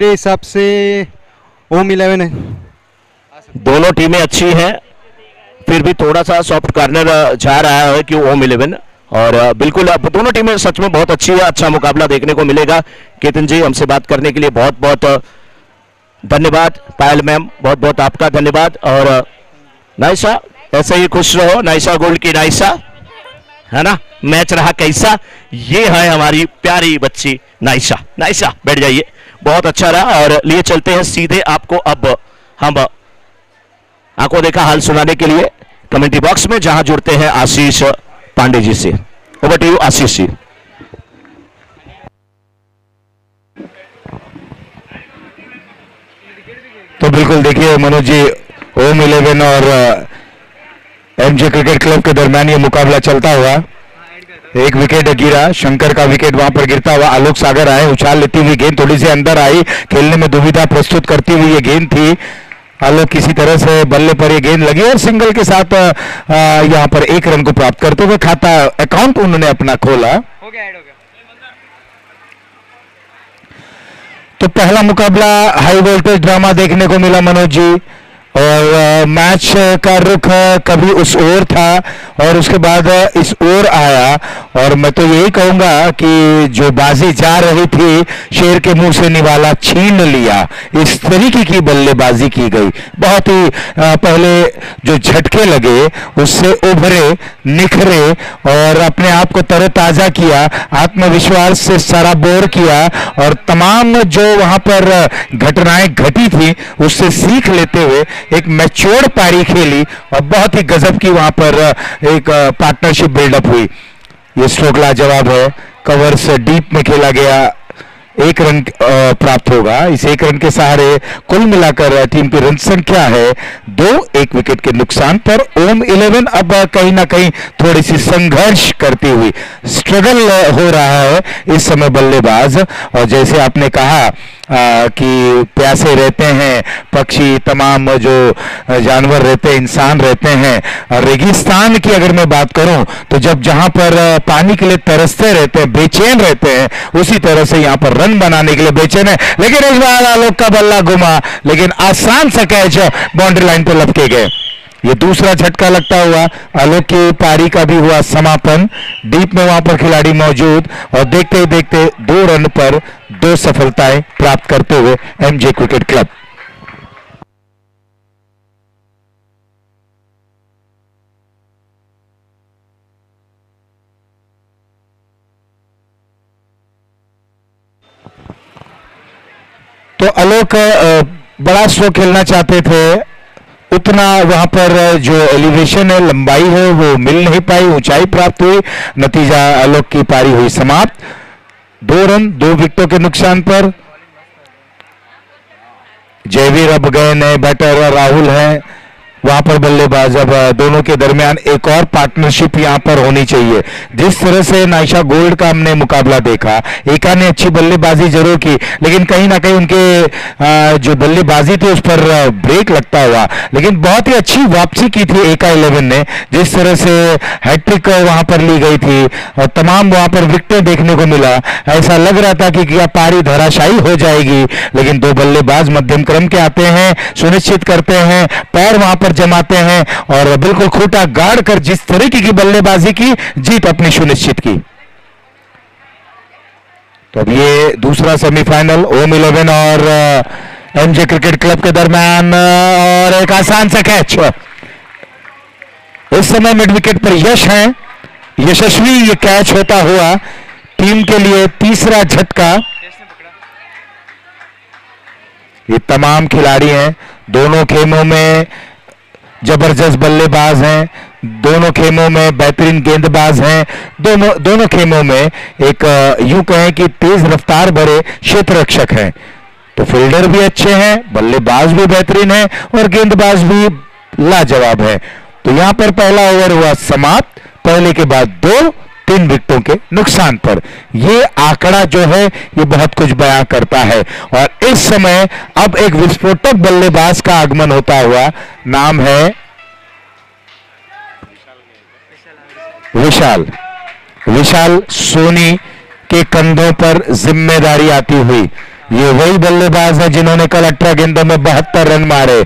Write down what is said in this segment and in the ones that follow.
मेरे हिसाब से ओम 11 है। दोनों टीमें अच्छी हैं, फिर भी थोड़ा सा सॉफ्ट कॉर्नर जा रहा है कि ओम 11। और बिल्कुल अब दोनों टीमें सच में बहुत अच्छी है, अच्छा मुकाबला देखने को मिलेगा। केतन जी, हमसे बात करने के लिए बहुत बहुत धन्यवाद। पायल मैम, बहुत बहुत आपका धन्यवाद। और नाइसा, ऐसे ही खुश रहो। नाइसा गोल्ड की नाइसा, है ना। मैच रहा कैसा, ये है हमारी प्यारी बच्ची नाइसा। नाइसा बैठ जाइए, बहुत अच्छा रहा। और लिए चलते हैं सीधे आपको अब हम आंखों देखा हाल सुनाने के लिए कमेंट्री बॉक्स में, जहां जुड़ते हैं आशीष पांडे जी से। Over to you Ashish ji. तो बिल्कुल देखिए मनोज जी, ओम 11 और एमजे क्रिकेट क्लब के दरमियान ये मुकाबला चलता हुआ। एक विकेट गिरा, शंकर का विकेट वहां पर गिरता हुआ आलोक सागर आए, उछाल लेती हुई गेंद थोड़ी सी अंदर आई, खेलने में दुविधा प्रस्तुत करती हुई ये गेंद थी। आलोक किसी तरह से बल्ले पर ये गेंद लगी और सिंगल के साथ यहां पर एक रन को प्राप्त करते हुए खाता अकाउंट उन्होंने अपना खोला। हो गया, ऐड हो गया। तो पहला मुकाबला हाई वोल्टेज ड्रामा देखने को मिला मनोज जी। और मैच का रुख कभी उस ओर था और उसके बाद इस ओर आया। और मैं तो यही कहूंगा कि जो बाजी जा रही थी, शेर के मुंह से निवाला छीन लिया, इस तरीके की बल्लेबाजी की गई। बहुत ही पहले जो झटके लगे उससे उभरे, निखरे और अपने आप को तरोताजा किया, आत्मविश्वास से सराबोर किया और तमाम जो वहां पर घटनाएं घटी थी उससे सीख लेते हुए एक मैच्योर पारी खेली और बहुत ही गजब की वहां पर एक पार्टनरशिप बिल्डअप हुई। ये स्ट्रोक लाजवाब है, कवर से डीप में खेला गया, एक रन प्राप्त होगा। इस एक रन के सहारे कुल मिलाकर टीम की रन संख्या है 2, एक विकेट के नुकसान पर। ओम 11 अब कहीं ना कहीं थोड़ी सी संघर्ष करती हुई स्ट्रगल हो रहा है इस समय बल्लेबाज। और जैसे आपने कहा कि प्यासे रहते हैं पक्षी, तमाम जो जानवर रहते हैं, इंसान रहते हैं। रेगिस्तान की अगर मैं बात करूं तो जब जहां पर पानी के लिए तरसते रहते हैं, बेचैन रहते हैं, उसी तरह से यहां पर रन बनाने के लिए बेचैन है। लेकिन इस बार आलोक का बल्ला घुमा, लेकिन आसान सा कैच बाउंड्री लाइन पर लपके गए। ये दूसरा झटका लगता हुआ आलोक की पारी का भी हुआ समापन। डीप में वहां पर खिलाड़ी मौजूद और देखते ही देखते 2 रन पर 2 सफलताएं प्राप्त करते हुए एमजे क्रिकेट क्लब। तो आलोक बड़ा स्ट्रोक खेलना चाहते थे, उतना वहां पर जो एलिवेशन है, लंबाई है, वो मिल नहीं पाई, ऊंचाई प्राप्त हुई। नतीजा आलोक की पारी हुई समाप्त 2 रन 2 विकेटों के नुकसान पर। जयवीर अब गए, नए बैटर राहुल हैं वहां पर बल्लेबाज। अब दोनों के दरमियान एक और पार्टनरशिप यहां पर होनी चाहिए। जिस तरह से नाइशा गोल्ड का हमने मुकाबला देखा, एका ने अच्छी बल्लेबाजी जरूर की, लेकिन कहीं ना कहीं उनके जो बल्लेबाजी थी उस पर ब्रेक लगता हुआ, लेकिन बहुत ही अच्छी वापसी की थी एका 11 ने। जिस तरह से हैट्रिक वहां पर ली गई थी और तमाम वहां पर विकेटें देखने को मिला, ऐसा लग रहा था कि क्या पारी धराशायी हो जाएगी। लेकिन 2 बल्लेबाज मध्यम क्रम के आते हैं, सुनिश्चित करते हैं, पैर वहां पर जमाते हैं और बिल्कुल खूंटा गाड़ कर जिस तरीके की बल्लेबाजी की, जीत अपनी सुनिश्चित की। तो अब ये दूसरा सेमीफाइनल ओम 11 और एमजे क्रिकेट क्लब के दरमियान, और एक आसान सा कैच। इस समय मिड विकेट पर यश है, यशस्वी ये कैच होता हुआ टीम के लिए तीसरा झटका। ये तमाम खिलाड़ी हैं, दोनों खेमों में जबरदस्त बल्लेबाज हैं, दोनों खेमों में बेहतरीन गेंदबाज हैं, दोनों खेमों में एक यूं कहें कि तेज रफ्तार भरे क्षेत्र रक्षक हैं। तो फील्डर भी अच्छे हैं, बल्लेबाज भी बेहतरीन है और गेंदबाज भी लाजवाब है। तो यहां पर पहला ओवर हुआ समाप्त, पहले के बाद 2-3 विकेटों के नुकसान पर। यह आंकड़ा जो है ये बहुत कुछ बयां करता है। और इस समय अब एक विस्फोटक बल्लेबाज का आगमन होता हुआ, नाम है विशाल। विशाल सोनी के कंधों पर जिम्मेदारी आती हुई ये वही बल्लेबाज है जिन्होंने कल 18 गेंदों में 72 रन मारे।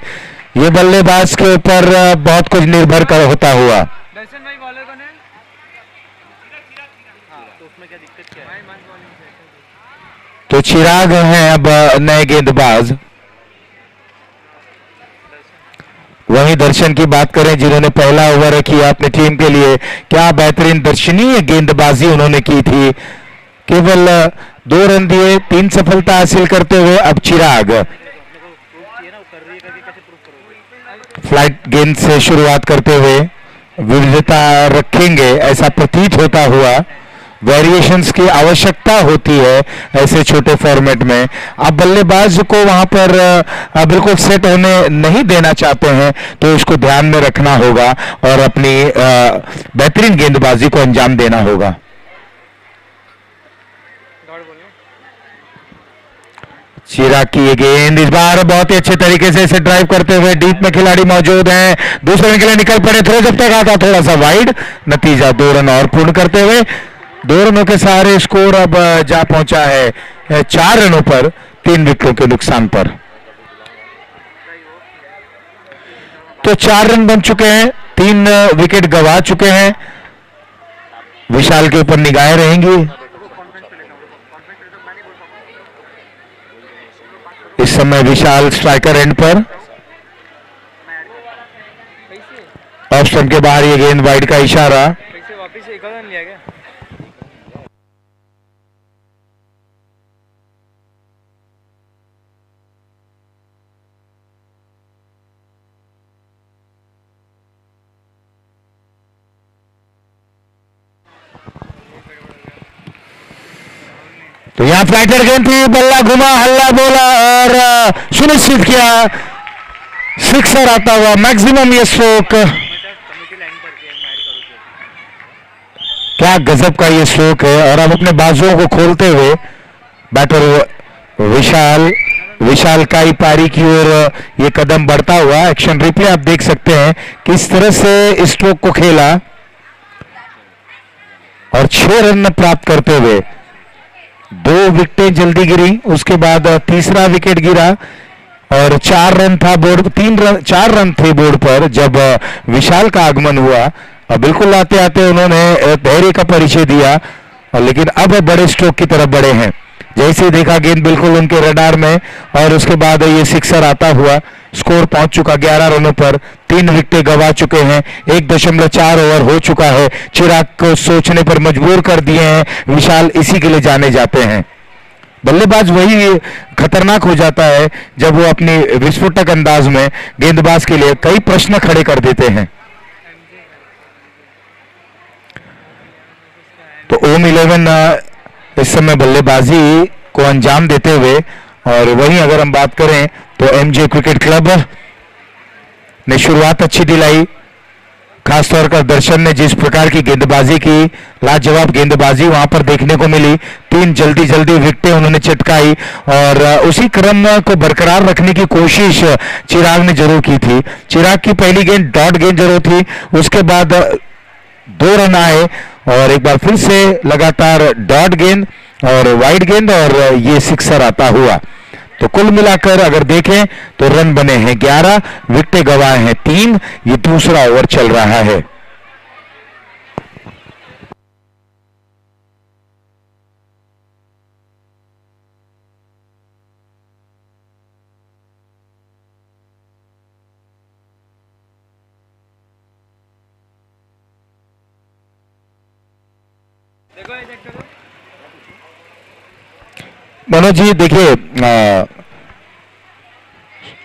ये बल्लेबाज के ऊपर बहुत कुछ निर्भर कर होता हुआ। दर्शन भाई बॉलर कौन है? तो उसमें क्या दिक्कत क्या है? तो चिराग हैं अब नए गेंदबाज। वहीं दर्शन की बात करें जिन्होंने पहला ओवर किया अपनी टीम के लिए, क्या बेहतरीन दर्शनीय गेंदबाजी उन्होंने की थी। केवल 2 रन दिए, 3 सफलता हासिल करते हुए अब चिराग फ्लाइट गेंद से शुरुआत करते हुए विविधता रखेंगे ऐसा प्रतीत होता हुआ। वेरिएशंस की आवश्यकता होती है ऐसे छोटे फॉर्मेट में। आप बल्लेबाज को वहां पर बिल्कुल सेट होने नहीं देना चाहते हैं तो उसको ध्यान में रखना होगा और अपनी बेहतरीन गेंदबाजी को अंजाम देना होगा। चिराग की ये गेंद इस बार बहुत ही अच्छे तरीके से इसे ड्राइव करते हुए डीप में खिलाड़ी मौजूद हैं, दूसरे रन के लिए निकल पड़े। थ्रो जब तक आता थोड़ा सा वाइड, नतीजा 2 रन और पूर्ण करते हुए 2 रनों के सहारे स्कोर अब जा पहुंचा है 4 रनों पर 3 विकेटों के नुकसान पर। तो 4 रन बन चुके हैं, 3 विकेट गंवा चुके हैं। विशाल के ऊपर निगाहें रहेंगी। इस समय विशाल स्ट्राइकर एंड पर, ऑफ स्टंप के बाहर ये गेंद वाइड का इशारा। वापस एक रन लिया गया। तो यहां फ्लाइटर गेंद थी, बल्ला घुमा, हल्ला बोला और सुनिश्चित किया सिक्सर आता हुआ। मैक्सिमम ये स्ट्रोक, क्या गजब का ये स्ट्रोक है। और अब अपने बाजुओं को खोलते हुए बैटर विशाल काई पारी की ओर ये कदम बढ़ता हुआ। एक्शन रिप्ले आप देख सकते हैं किस तरह से स्ट्रोक को खेला और 6 रन प्राप्त करते हुए 2 विकेटें जल्दी गिरी। उसके बाद तीसरा विकेट गिरा और 4 रन था बोर्ड, 4 रन थे बोर्ड पर जब विशाल का आगमन हुआ। और बिल्कुल आते आते उन्होंने धैर्य का परिचय दिया, लेकिन अब बड़े स्ट्रोक की तरफ बढ़े हैं। जैसे देखा गेंद बिल्कुल उनके रडार में और उसके बाद ये सिक्सर आता हुआ। स्कोर पहुंच चुका 11 रनों पर, 3 विकेटें गंवा चुके हैं, 1.4 ओवर हो चुका है। चिराग को सोचने पर मजबूर कर दिए हैं। विशाल इसी के लिए जाने जाते हैं। बल्लेबाज वही खतरनाक हो जाता है जब वो अपनी विस्फोटक अंदाज में गेंदबाज के लिए कई प्रश्न खड़े कर देते हैं। तो ओम 11 इस समय बल्लेबाजी को अंजाम देते हुए, और वहीं अगर हम बात करें तो एमजे क्रिकेट क्लब ने शुरुआत अच्छी दिलाई। खासतौर पर दर्शन ने जिस प्रकार की गेंदबाजी की, लाजवाब गेंदबाजी वहां पर देखने को मिली। 3 जल्दी विकेटें उन्होंने चटकाई और उसी क्रम को बरकरार रखने की कोशिश चिराग ने जरूर की थी। चिराग की पहली गेंद डॉट गेंद जरूर थी, उसके बाद 2 रन आए और एक बार फिर से लगातार डॉट गेंद और वाइड गेंद और ये सिक्सर आता हुआ। तो कुल मिलाकर अगर देखें तो रन बने हैं 11, विकेटें गंवाए हैं 3। ये दूसरा ओवर चल रहा है। मनोज जी देखिए,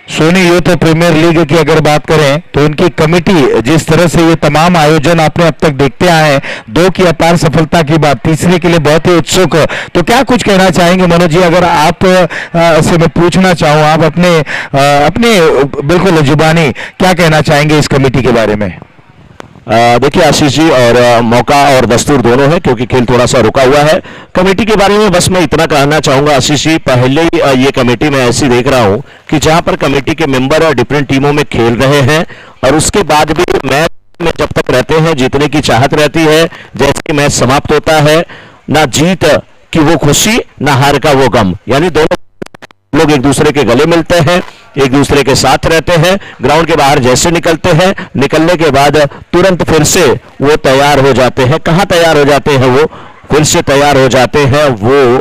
सोनी यूथ प्रीमियर लीग की अगर बात करें तो इनकी कमेटी जिस तरह से ये तमाम आयोजन आपने अब तक देखते आए हैं, 2 की अपार सफलता की बात, तीसरे के लिए बहुत ही उत्सुक। तो क्या कुछ कहना चाहेंगे मनोज जी, अगर आप से मैं पूछना चाहूं, आप अपने बिल्कुल जुबानी क्या कहना चाहेंगे इस कमेटी के बारे में? देखिए आशीष जी, और मौका और दस्तूर दोनों है क्योंकि खेल थोड़ा सा रुका हुआ है। कमेटी के बारे में बस मैं इतना कहना चाहूंगा आशीष जी, पहले ये कमेटी मैं ऐसी देख रहा हूं कि जहां पर कमेटी के मेंबर डिफरेंट टीमों में खेल रहे हैं और उसके बाद भी मैच में जब तक रहते हैं जीतने की चाहत रहती है। जैसे कि मैच समाप्त होता है, ना जीत की वो खुशी ना हार का वो गम, यानी दोनों लोग एक दूसरे के गले मिलते हैं, एक दूसरे के साथ रहते हैं। ग्राउंड के बाहर जैसे निकलते हैं, निकलने के बाद तुरंत फिर से वो तैयार हो जाते हैं। कहां तैयार हो जाते हैं? वो फिर से तैयार हो जाते हैं वो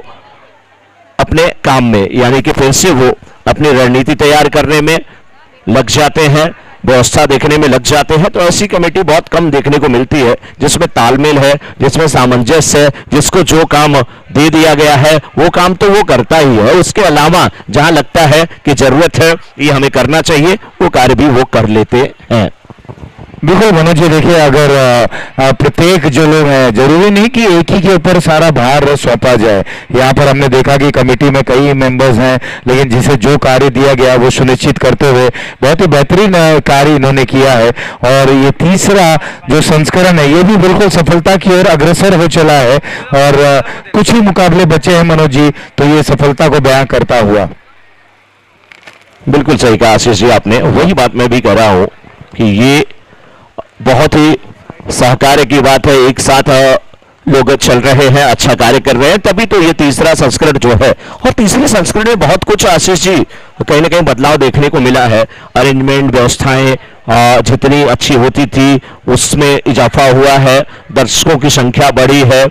अपने काम में, यानी कि फिर से वो अपनी रणनीति तैयार करने में लग जाते हैं, व्यवस्था देखने में लग जाते हैं। तो ऐसी कमेटी बहुत कम देखने को मिलती है जिसमें तालमेल है, जिसमें सामंजस्य है, जिसको जो काम दे दिया गया है वो काम तो वो करता ही है। उसके अलावा जहां लगता है कि जरूरत है, ये हमें करना चाहिए, वो कार्य भी वो कर लेते हैं। बिल्कुल मनोज जी, देखिए अगर प्रत्येक जो लोग हैं, जरूरी नहीं कि एक ही के ऊपर सारा भार सौंपा जाए। यहाँ पर हमने देखा कि कमेटी में कई मेंबर्स हैं, लेकिन जिसे जो कार्य दिया गया वो सुनिश्चित करते हुए बहुत ही बेहतरीन कार्य इन्होंने किया है। और ये तीसरा जो संस्करण है ये भी बिल्कुल सफलता की ओर अग्रसर हो चला है। और कुछ ही मुकाबले बचे हैं मनोज जी, तो ये सफलता को बयां करता हुआ। बिल्कुल सही कहा आशीष जी आपने, वही बात मैं भी कह रहा हूं कि ये बहुत ही सहकार्य की बात है। एक साथ लोग चल रहे हैं, अच्छा कार्य कर रहे हैं, तभी तो ये तीसरा संस्करण जो है। और तीसरे संस्करण में बहुत कुछ आशीष जी कहीं ना कहीं बदलाव देखने को मिला है। अरेंजमेंट, व्यवस्थाएं जितनी अच्छी होती थी उसमें इजाफा हुआ है, दर्शकों की संख्या बढ़ी है,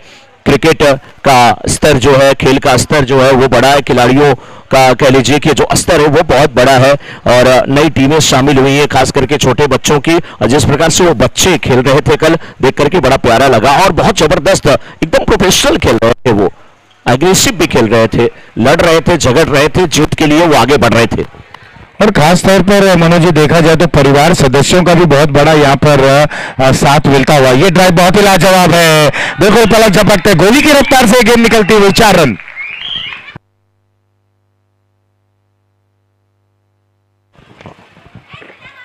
क्रिकेट का स्तर जो है, खेल का स्तर जो है वो बढ़ा है, खिलाड़ियों का कह लीजिए कि जो स्तर है वो बहुत बड़ा है। और नई टीमें शामिल हुई हैं, खास करके छोटे बच्चों की। और जिस प्रकार से वो बच्चे खेल रहे थे कल, देख करके बड़ा प्यारा लगा। और बहुत जबरदस्त, एकदम प्रोफेशनल खेल रहे थे, वो एग्रेसिव भी खेल रहे थे, लड़ रहे थे, झगड़ रहे थे, जीत के लिए वो आगे बढ़ रहे थे। और खास तौर पर मनोज जी देखा जाए तो परिवार सदस्यों का भी बहुत बड़ा यहाँ पर साथ मिलता हुआ। ये ड्राइव बहुत ही लाजवाब है, बिल्कुल पलक झपकते गोली की रफ्तार से गेंद निकलती हुई 4 रन।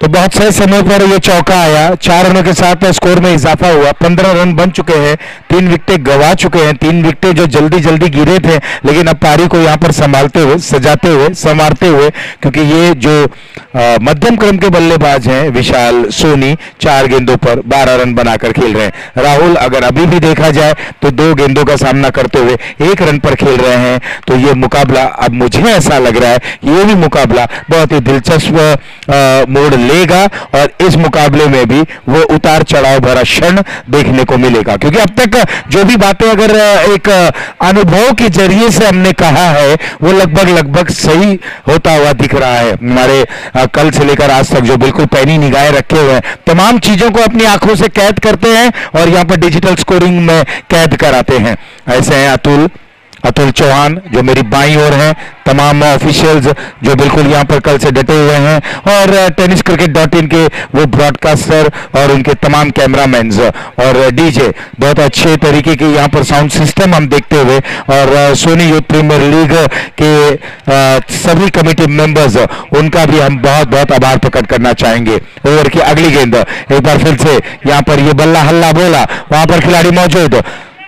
तो बहुत सही समय पर ये चौका आया, 4 रनों के साथ स्कोर में इजाफा हुआ, 15 रन बन चुके हैं, 3 विकेटें गवा चुके हैं, 3 विकेटें जो जल्दी जल्दी गिरे थे, लेकिन अब पारी को यहाँ पर संभालते हुए, सजाते हुए, संवारते हुए, क्योंकि ये जो मध्यम क्रम के बल्लेबाज हैं विशाल, सोनी 4 गेंदों पर 12 रन बनाकर खेल रहे हैं। राहुल अगर अभी भी देखा जाए तो 2 गेंदों का सामना करते हुए 1 रन पर खेल रहे हैं। तो ये मुकाबला, अब मुझे ऐसा लग रहा है ये भी मुकाबला बहुत ही दिलचस्प मोड़ लेगा। और इस मुकाबले में भी वो उतार चढ़ाव भरा क्षण देखने को मिलेगा, क्योंकि अब तक जो भी बातें अगर एक अनुभव के जरिए से हमने कहा है वो लगभग सही होता हुआ दिख रहा है। हमारे कल से लेकर आज तक जो बिल्कुल पैनी निगाहें रखे हुए हैं, तमाम चीजों को अपनी आंखों से कैद करते हैं और यहाँ पर डिजिटल स्कोरिंग में कैद कराते हैं। ऐसे हैं अतुल चौहान जो मेरी बाईं ओर हैं, तमाम ऑफिशियल्स जो बिल्कुल यहाँ पर कल से डटे हुए हैं, और tenniscricket.in के वो ब्रॉडकास्टर और उनके तमाम कैमरामैन्स और डीजे, बहुत अच्छे तरीके के यहाँ पर साउंड सिस्टम हम देखते हुए, और सोनी यूथ प्रीमियर लीग के सभी कमेटी मेंबर्स, उनका भी हम बहुत बहुत आभार प्रकट करना चाहेंगे। ओवर की अगली गेंद, एक बार फिर से यहाँ पर ये बल्ला हल्ला बोला, वहां पर खिलाड़ी मौजूद,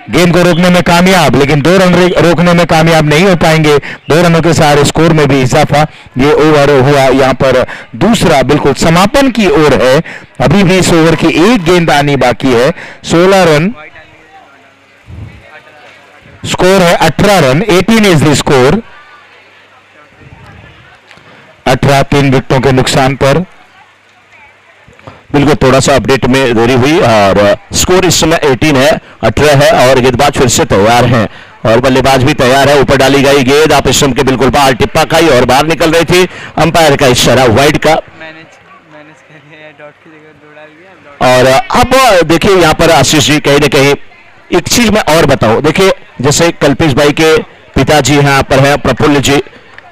गेंद को रोकने में कामयाब, लेकिन 2 रन रोकने में कामयाब नहीं हो पाएंगे। 2 रनों के सारे स्कोर में भी इजाफा। ये ओवर हुआ यहाँ पर दूसरा, बिल्कुल समापन की ओर है। अभी भी इस ओवर की 1 गेंद आनी बाकी है। 16 रन स्कोर है, 18 रन, 18 इज द स्कोर। 18 3 विकेटों के नुकसान पर। बिल्कुल थोड़ा सा अपडेट में देरी हुई और स्कोर इस समय 18 है, 18 है। और गेंदबाज फिर से तैयार हैं और बल्लेबाज भी तैयार है। ऊपर डाली गई गेंद आप स्टंप के बिल्कुल बाहर टिप्पा खाई और बाहर निकल रही थी। अंपायर का इशारा वाइड का। और अब देखिए यहाँ पर आशीष जी, कहीं ना कहीं एक चीज मैं और बताऊं। देखिए जैसे कल्पेश भाई के पिताजी यहाँ पर है प्रफुल्ल जी,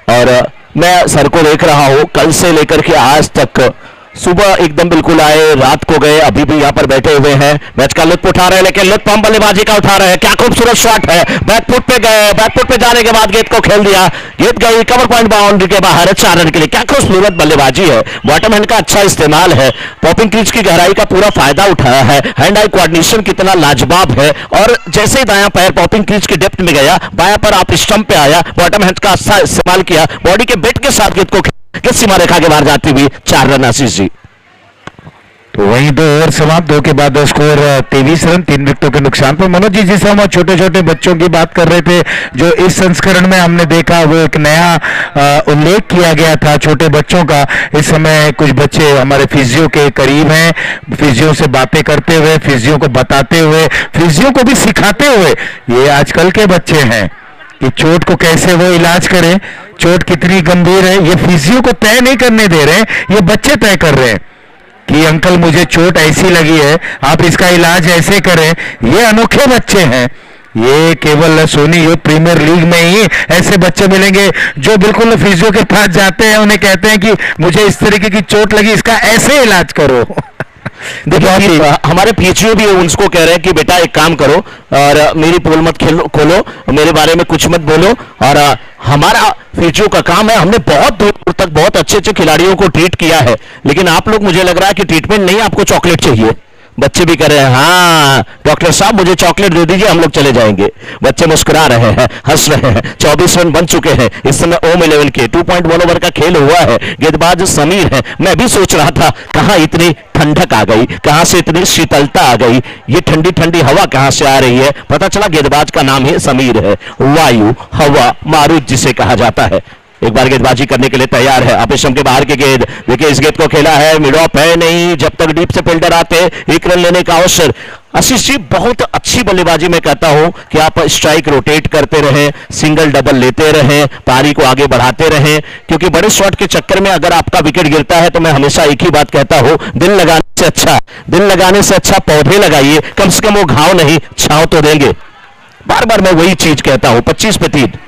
और मैं सर को देख रहा हूं कल से लेकर के आज तक, सुबह एकदम बिल्कुल आए, रात को गए, अभी भी यहाँ पर बैठे हुए हैं, मैच का लुत्फ उठा रहे हैं। लेकिन लुत्फ हम बल्लेबाजी का उठा रहे हैं। क्या खूबसूरत शॉट है, बैकफुट पे गए, बैकफुट पे जाने के बाद गेंद को खेल दिया, गेंद गई कवर पॉइंट बाउंड्री के बाहर, 4 रन के लिए। क्या खूबसूरत बल्लेबाजी है, बॉटम हैंड का अच्छा इस्तेमाल है, पॉपिंग क्रीज की गहराई का पूरा फायदा उठाया है, हैंड आई कोऑर्डिनेशन कितना लाजवाब है। और जैसे ही दायां पैर पॉपिंग क्रीज के डेप्थ में गया, बायां पर आप स्टंप पे आया, बॉटम हैंड का अच्छा इस्तेमाल किया, बॉडी के बेट के साथ गेंद को किस सीमा रेखा के बाहर जाती हुई 4 रन आशीष जी। तो वहीं 2 ओवर समाप्त, 2 के बाद स्कोर 23 रन 3 विकेटों के नुकसान पर। मनोज जी, जिस हम छोटे छोटे बच्चों की बात कर रहे थे जो इस संस्करण में हमने देखा, वो एक नया उल्लेख किया गया था छोटे बच्चों का। इस समय कुछ बच्चे हमारे फिजियो के करीब हैं, फिजियो से बातें करते हुए, फिजियो को बताते हुए, फिजियो को भी सिखाते हुए। ये आजकल के बच्चे हैं कि चोट को कैसे वो इलाज करें, चोट कितनी गंभीर है, ये फिजियो को तय नहीं करने दे रहे, ये बच्चे तय कर रहे हैं कि अंकल मुझे चोट ऐसी लगी है, आप इसका इलाज ऐसे करें। ये अनोखे बच्चे हैं। ये केवल सोनी यूथ प्रीमियर लीग में ही ऐसे बच्चे मिलेंगे जो बिल्कुल फिजियो के पास जाते हैं, उन्हें कहते हैं कि मुझे इस तरीके की चोट लगी, इसका ऐसे इलाज करो। देखिए हमारे पीछे भी उनको कह रहे हैं कि बेटा एक काम करो और मेरी पोल मत खोलो, मेरे बारे में कुछ मत बोलो। और हमारा फिजियो का काम है, हमने बहुत दूर तक बहुत अच्छे अच्छे खिलाड़ियों को ट्रीट किया है, लेकिन आप लोग, मुझे लग रहा है कि ट्रीटमेंट नहीं, आपको चॉकलेट चाहिए। बच्चे भी कह रहे हैं हाँ डॉक्टर साहब मुझे चॉकलेट दे दीजिए, हम लोग चले जाएंगे। बच्चे मुस्कुरा रहे हैं, हंस रहे हैं। 24 रन बन चुके हैं इस समय ओम 11 के। 2.1 ओवर का खेल हुआ है। गेंदबाज समीर है। मैं भी सोच रहा था कहां इतनी ठंडक आ गई, कहां से इतनी शीतलता आ गई, ये ठंडी ठंडी हवा कहां से आ रही है। पता चला गेंदबाज का नाम ही समीर है। वायु, हवा, मारुत जिसे कहा जाता है। एक बार गेंदबाजी करने के लिए तैयार है। अपिशम के बाहर की गेंद, देखिए इस गेंद को खेला है, मिड ऑफ है नहीं, जब तक डीप से फील्डर आते 1 रन लेने का अवसर। आशीष जी, बहुत अच्छी बल्लेबाजी में कहता हूं कि आप स्ट्राइक रोटेट करते रहें, सिंगल डबल लेते रहें, पारी को आगे बढ़ाते रहें, क्योंकि बड़े शॉट के चक्कर में अगर आपका विकेट गिरता है तो मैं हमेशा एक ही बात कहता हूं, दिल लगाने से अच्छा पौधे लगाइए, कम से कम वो घाव नहीं छांव तो देंगे। बार बार मैं वही चीज कहता हूं। 25 पे 3।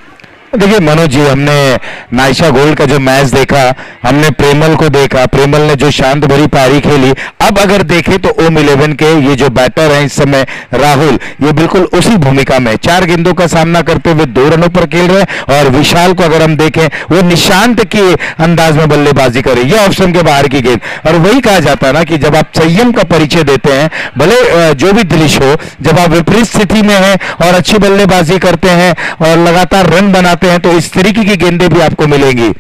देखिए मनोज जी, हमने नाइशा गोल्ड का जो मैच देखा, हमने प्रेमल को देखा, प्रेमल ने जो शांत भरी पारी खेली। अब अगर देखें तो ओम 11 के ये जो बैटर हैं इस समय राहुल, ये बिल्कुल उसी भूमिका में 4 गेंदों का सामना करते हुए 2 रनों पर खेल रहे हैं। और विशाल को अगर हम देखें, वो निशांत के अंदाज में बल्लेबाजी करे, ये ऑप्शन के बाहर की गेंद। और वही कहा जाता है ना कि जब आप संयम का परिचय देते हैं, भले जो भी दिलिश हो, जब आप विपरीत स्थिति में हैं और अच्छी बल्लेबाजी करते हैं और लगातार रन बनाते हैं, तो इस तरीके की गेंदें भी आपको मिलेंगी।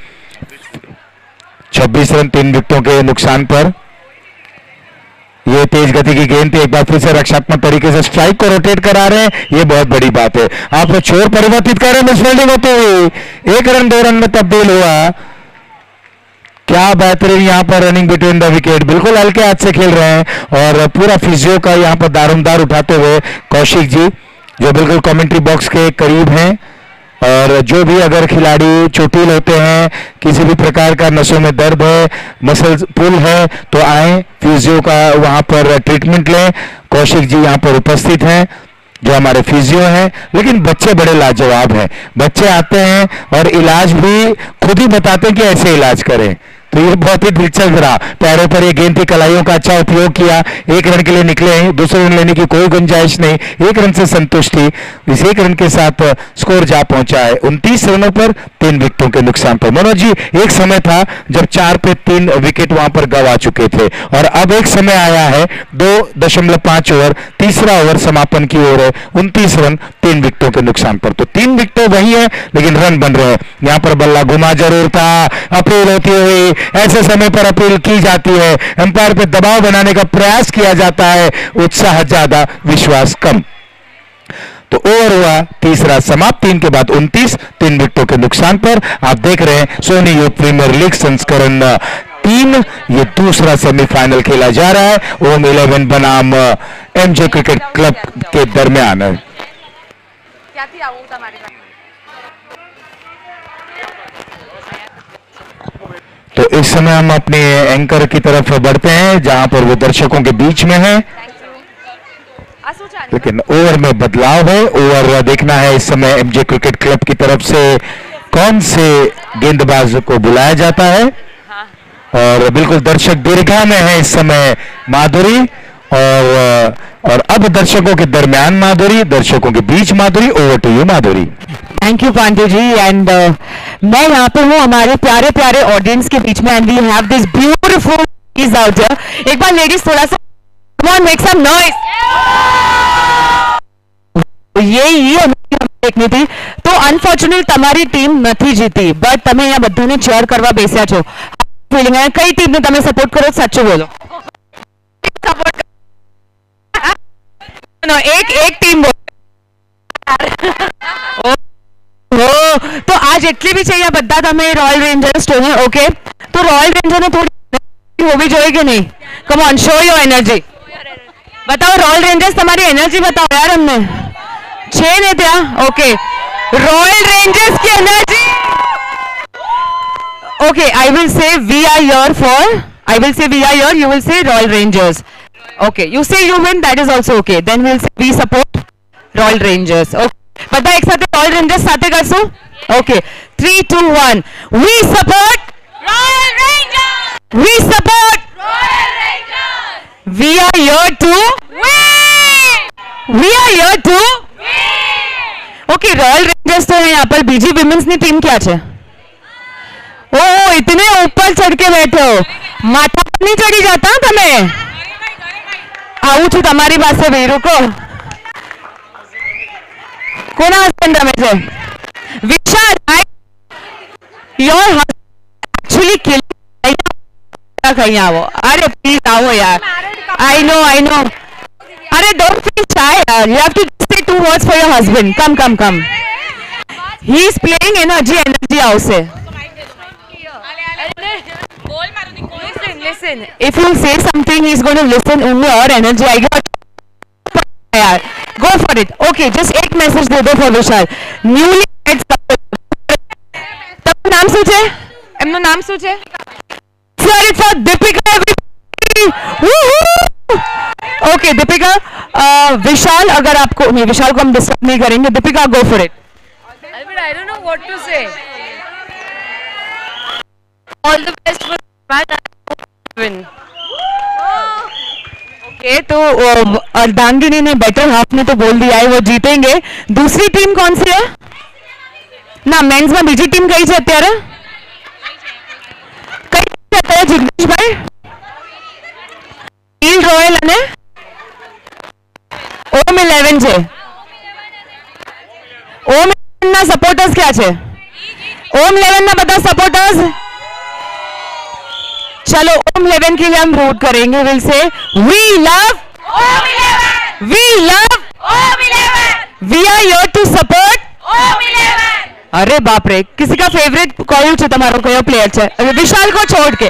26 रन 3 विकेटों के नुकसान पर। ये तेज गति की गेंद थी, एक बार फिर से रक्षात्मक तरीके से स्ट्राइक को रोटेट करा रहे हैं, ये बहुत बड़ी बात है। आप छोर परिवर्तित कर रहे हैं, मिसफील्डिंग होते हुए 1 रन 2 रन में तब्दील हुआ। क्या बेहतरीन यहां पर रनिंग बिटवीन द विकेट, बिल्कुल हल्के हाथ से खेल रहे हैं और पूरा फिजियो का यहां पर दारोमदार उठाते हुए कौशिक जी, जो बिल्कुल कमेंट्री बॉक्स के करीब हैं। और जो भी अगर खिलाड़ी चोटिल होते हैं, किसी भी प्रकार का नसों में दर्द है, मसल पुल है, तो आए फिजियो का वहां पर ट्रीटमेंट लें। कौशिक जी यहां पर उपस्थित हैं जो हमारे फिजियो हैं। लेकिन बच्चे बड़े लाजवाब हैं, बच्चे आते हैं और इलाज भी खुद ही बताते हैं कि ऐसे इलाज करें। तो ये बहुत ही दिलचस्प रहा। पैरों पर ये गेंद थी, कलाइयों का अच्छा उपयोग किया, 1 रन के लिए निकले हैं, दूसरे रन लेने की कोई गुंजाइश नहीं, 1 रन से संतुष्टि। इस 1 रन के साथ स्कोर जा पहुंचा है 29 रनों पर 3 विकेटों के नुकसान पर। मनोज जी, एक समय था जब 4 पे 3 विकेट वहां पर गंवा चुके थे और अब एक समय आया है 2.5 ओवर, तीसरा ओवर समापन की ओर है, 29 रन 3 विकेटों के नुकसान पर। तो 3 विकेट वही है लेकिन रन बन रहे हैं। यहां पर बल्ला घुमा जरूर था, अपील होती हुई, ऐसे समय पर अपील की जाती है, अंपायर पे दबाव बनाने का प्रयास किया जाता है, उत्साह ज्यादा विश्वास कम। तो ओवर हुआ तीसरा समाप्त, 3 के बाद 29, 3 विकेटों के नुकसान पर। आप देख रहे हैं सोनी यूथ प्रीमियर लीग संस्करण 3, ये दूसरा सेमीफाइनल खेला जा रहा है ओम 11 बनाम एमजे क्रिकेट क्लब के दरमियान। क्या थी वो हमारे पास? तो इस समय हम अपने एंकर की तरफ बढ़ते हैं जहां पर वो दर्शकों के बीच में है, लेकिन ओवर में बदलाव है। ओवर देखना है इस समय एमजे क्रिकेट क्लब की तरफ से कौन से गेंदबाज को बुलाया जाता है। और बिल्कुल दर्शक दीर्घा में है इस समय माधुरी, और अब दर्शकों के दरमियान माधुरी, दर्शकों के बीच Madhuri. Over to you Madhuri. Thank you Pandey ji. And मैं यहाँ पे हूँ हमारे प्यारे प्यारे ऑडियंस के बीच में, and we have this beautiful is out here. एक बार लेडीज थोड़ा सा come on make some noise. ये हमें देखनी थी। तो अनफॉर्चुनेट તમારી ટીમ નથી જીતી, બટ તમે અહીંયા બધાને ચેર કરવા બેસ્યા છો, ફીલિંગ કઈ ટીમને તમે સપોર્ટ કરો? સાચું બોલો। सपोर्ट नो एक टीम हो तो आज એટલી બી છે બધા તમે રોયલ રેન્જર્સ છો ને ઓકે તો રોયલ રેન્જર ને થોડી હોવી જોઈએ કે નહીં come on show your energy बताओ रॉयल रेंजर्स तुम्हारी एनर्जी बताओ यार हमने छे ने त्या ओके रॉयल रेंजर्स की energy okay I will say we are your for I will say we are your you will say royal rangers okay you say you win that is also okay then will say we support royal rangers okay બધા એક સાથે royal rangers સાથે કરશું okay 3 2 1 we support royal Rangers we support royal Rangers we are here to we are here to okay royal Rangers तो है यहाँ पर बीजी women's ની ટીમ क्या છે ओ इतने ऊपर चढ़ के बैठे हो माथा पर नहीं चढ़ी जाता તમે આવું છું તમારી પાસે ભાઈ રૂકો કોના હસબન્ડ રમે છે વિશાલ યોર एक्चुअली કિલ કहीं आओ अरे प्लीज आओ यार आई नो अरे डोंट फील शाय यार यू हैव टू से 2 words for your husband come he is playing energy house से listen if you say something he is going to listen only और energy आएगी यार go for it okay just एक message दे दो for Vishal newly તમારું નામ શું છે એમનું નામ શું છે sorry for Deepika okay Deepika Vishal अगर आपको नहीं विशाल को हम डिस्टर्ब नहीं करेंगे Deepika go for it I don't know what to say. All the best for win. Okay तो अर्धांगिनी ने बेटर हाफ ने तो बोल दिया है वो जीतेंगे दूसरी टीम कौन सी है ना मेंस में बीजी टीम कई છે અત્યારે કઈ છે અત્યારે જિગ્નેશભાઈ ઈલ રોયલ અને ઓમ 11 છે ઓમ 11 ના સપોર્ટર્સ ક્યાં છે ओम 11 ना બધા सपोर्टर्स चलो ओम 11 के लिए हम रूट करेंगे will say we love Om 11 we love Om 11 we are here to support Om 11 अरे बाप रे किसी का फेवरेट कौन છે તમારો કયો પ્લેયર છે વિશાલ को छोड़ के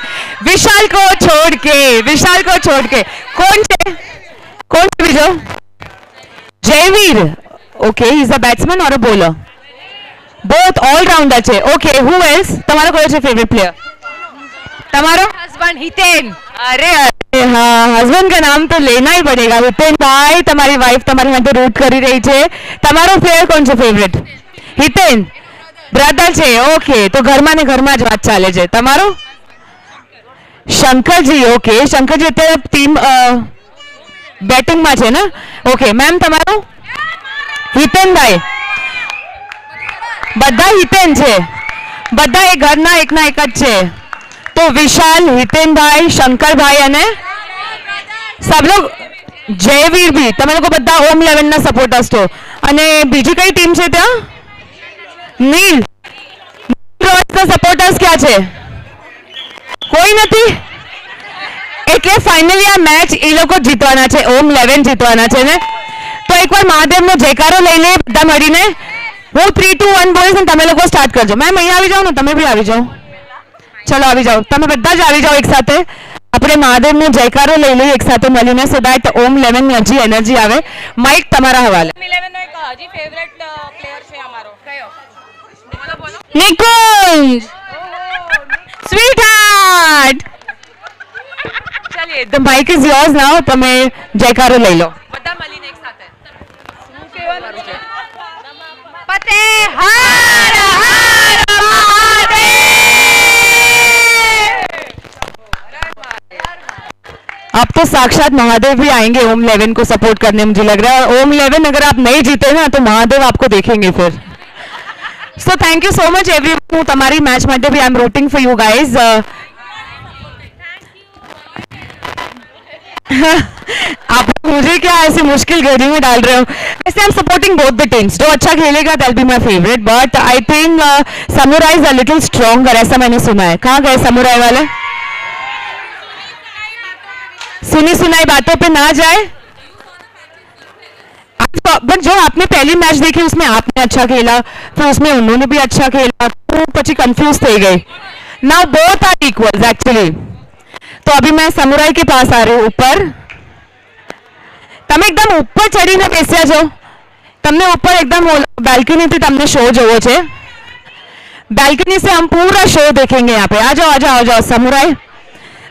कौन છે બીજો Jaiveer okay he is a batsman और अ बॉलर बोथ ऑलराउंडर છે ओके हु एल्स તમારો કયો છે फेवरेट प्लेयर તમારો हस्बैंड हितेन अरे हाँ हस्बैंड का नाम तो लेना ही पड़ेगा हितेन भाई તમારી વાઇફ તમારી માટે રૂટ કરી રહી છે તમારો પ્લેયર કોણ છે ફેવરેટ हितेन ब्रदर છે ओके तो ઘરમાં ને ઘરમાં જ વાત ચાલે છે તમારો શંકરજી ओके શંકરજી અત્યારે ટીમ બેટિંગ માં છે ને ओके मैम તમારો हितेन भाई બધા हितेन છે બધા એ ઘરના એકના એક જ છે तो विशाल हितेन भाई शंकर भाई અને सब लोग जयवीर भी તમે લોકો બધા ઓમ 11 ના સપોર્ટર્સ છો અને બીજી કઈ ટીમ છે ત્યાં નીલ રોયલ્સ ના સપોર્ટર્સ ક્યાં છે કોઈ નથી એટલે ફાઇનલી આ મેચ એ લોકો જીતવાના છે ઓમ 11 જીતવાના છે ને તો એકવાર મહાદેવનો જયકારો લઈ લે બધા મળીને હું 3 2 1 બોલીશ અને તમે લોકો સ્ટાર્ટ કરજો મેમ અહીંયા આવી જાઓ ને તમે બી આવી જાઓ चलो આવી જાઓ તમે બધા જ આવી જાઓ એક સાથે આપણે મહાદેવનો જયકારો લઈ લઈએ એક સાથે મળીને સો ધેટ ઓમ 11 ની હજી એનર્જી આવે માઈક તમારા હવાલે 11 નો એક હજી ફેવરેટ પ્લેયર છે અમારો કયો બોલો નિકુંજ સ્વીટ હાર્ટ ચलिए the mic is yours now તમે જયકારો લઈ લો બધા મળીને એક સાથે શું કહેવાનું છે પતે હર હર મહાદેવ अब तो साक्षात महादेव भी आएंगे ओम 11 को सपोर्ट करने मुझे लग रहा है ओम 11 अगर आप नहीं जीते ना तो महादेव आपको देखेंगे फिर so thank you so much everyone तुम्हारी मैच માટે भी I am rooting for you guys आप मुझे क्या ऐसे मुश्किल घड़ी में डाल रहे हो वैसे I am supporting both the teams जो अच्छा खेलेगा that be my favourite but I think samurai is a little stronger ऐसा मैंने सुना है कहाँ गए समुराई वाले सुनी सुनाई बातों पे ना जाए। बट जो आपने पहली मैच देखी उसमें आपने अच्छा खेला, फिर उसमें उन्होंने भी अच्छा खेला, तो પછી कंफ्यूज થઈ गई। Now both are equals actually. तो अभी मैं समुराई के पास आ रही हूँ ऊपर। તમે એકદમ ઉપર ચડીને બેસ્યા છો, તમને ઉપર એકદમ બાલ્કનીથી તમને શો જોવો છે। બાલ્કની से हम पूरा शो देखेंगे यहाँ पे। आ जाओ आ जाओ आ जाओ समुराई।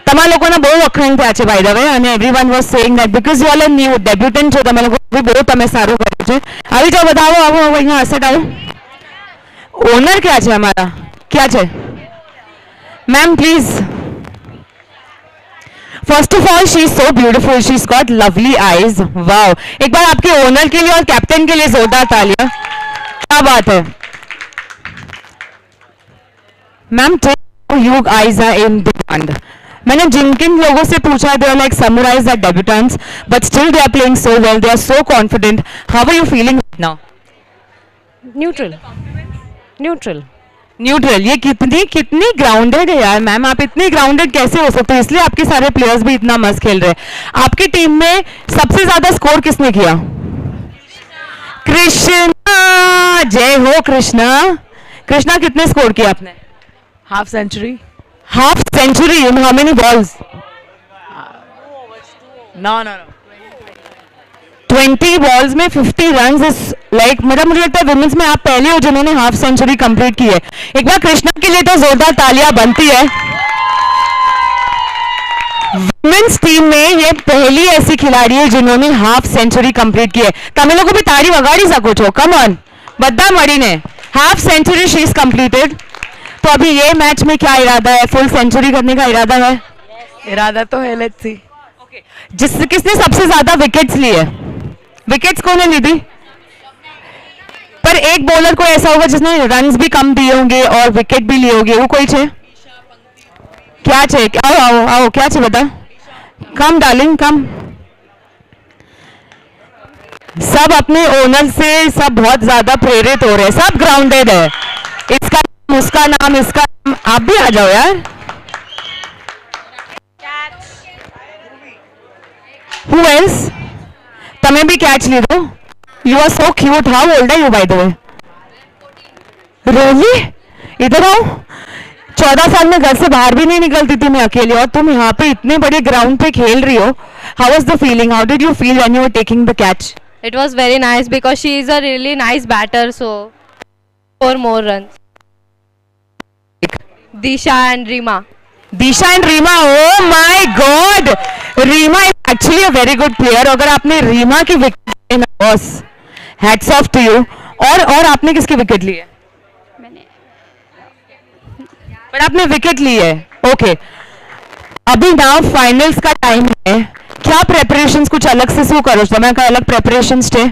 તમારા લોકોના બહુ વખાણ થયા છે બાય ધ વે, અને everyone was saying that because you all are new debutant છો, તમે લોકો બી બહુ તમે સારું કર્યું છે। આવી જાઓ બધા, આવો આવો આવો અહીંયા હસટ આવો। ઓનર ક્યાં છે અમારા, ક્યાં છે ma'am please? First of all she is so beautiful, she is got lovely eyes. Wow, एक बार आपके ओनर के लिए और कैप्टन के लिए जोरदार तालियां। क्या बात है ma'am, you eyes are in demand. मैंने जिन किन लोगों से पूछा, they are like samurais are debutantes but still they are playing so well, they are so confident. How are you feeling now? Neutral neutral neutral. ये कितनी कितनी grounded है यार मैम, आप इतनी ग्राउंडेड कैसे हो सकते हो? इसलिए आपके सारे प्लेयर्स भी इतना मस्त खेल रहे हैं। आपकी टीम में सबसे ज्यादा स्कोर किसने किया? कृष्णा, जय हो कृष्णा। कृष्णा कितने स्कोर किया आपने? Half century. Half century in how many balls? No no no 20 balls में 50 रन्स इज लाइक, मतलब मुझे लगता है विमेंस में आप पहले हो जिन्होंने हाफ सेंचुरी कंप्लीट की है। एक बार कृष्णा के लिए तो जोरदार तालियां बनती है। विमेंस टीम में ये पहली ऐसी खिलाड़ी है जिन्होंने हाफ सेंचुरी कंप्लीट की है। तमिल लोगों भी ताली वगाड़ी सको छो, कम ऑन बद्दा मड़ी ने half century she is completed. तो अभी ये मैच में क्या इरादा है? फुल सेंचुरी करने का इरादा है? इरादा तो है, लेट्स सी। किसने सबसे ज्यादा विकेट्स लिए? विकेट्स कौन ली थी? पर एक बॉलर को ऐसा होगा जिसने रन्स भी कम दिए होंगे और विकेट भी लिए होंगे, वो कोई छे? क्या छे? आओ आओ आओ, क्या छे बता? Come darling come. सब अपने ओनर से सब बहुत ज्यादा प्रेरित हो रहे हैं, सब ग्राउंडेड है। इसका नाम, उसका नाम, इसका नाम। आप भी आ जाओ यार। Who else? तमे भी कैच ले दो। You are so cute. How old are you by the way? Really? इधर आओ। 14 साल में घर से बाहर भी नहीं निकलती थी मैं अकेले, और तुम यहाँ पे इतने बड़े ग्राउंड पे खेल रही हो। How was the feeling? How did you feel when you were taking the catch? It was very nice because she is a really nice batter, so 4 more runs. Disha and Rima. Disha and Rima, oh my God, Rima is actually a very good player. अगर आपने रीमा की wicket, boss hats off to you. और आपने किसकी wicket ली है? पर आपने wicket ली है, ओके। अभी नाउ फाइनल्स का टाइम है। क्या प्रेपरेशंस कुछ अलग से शू करो? समय का अलग प्रेपरेशंस थे?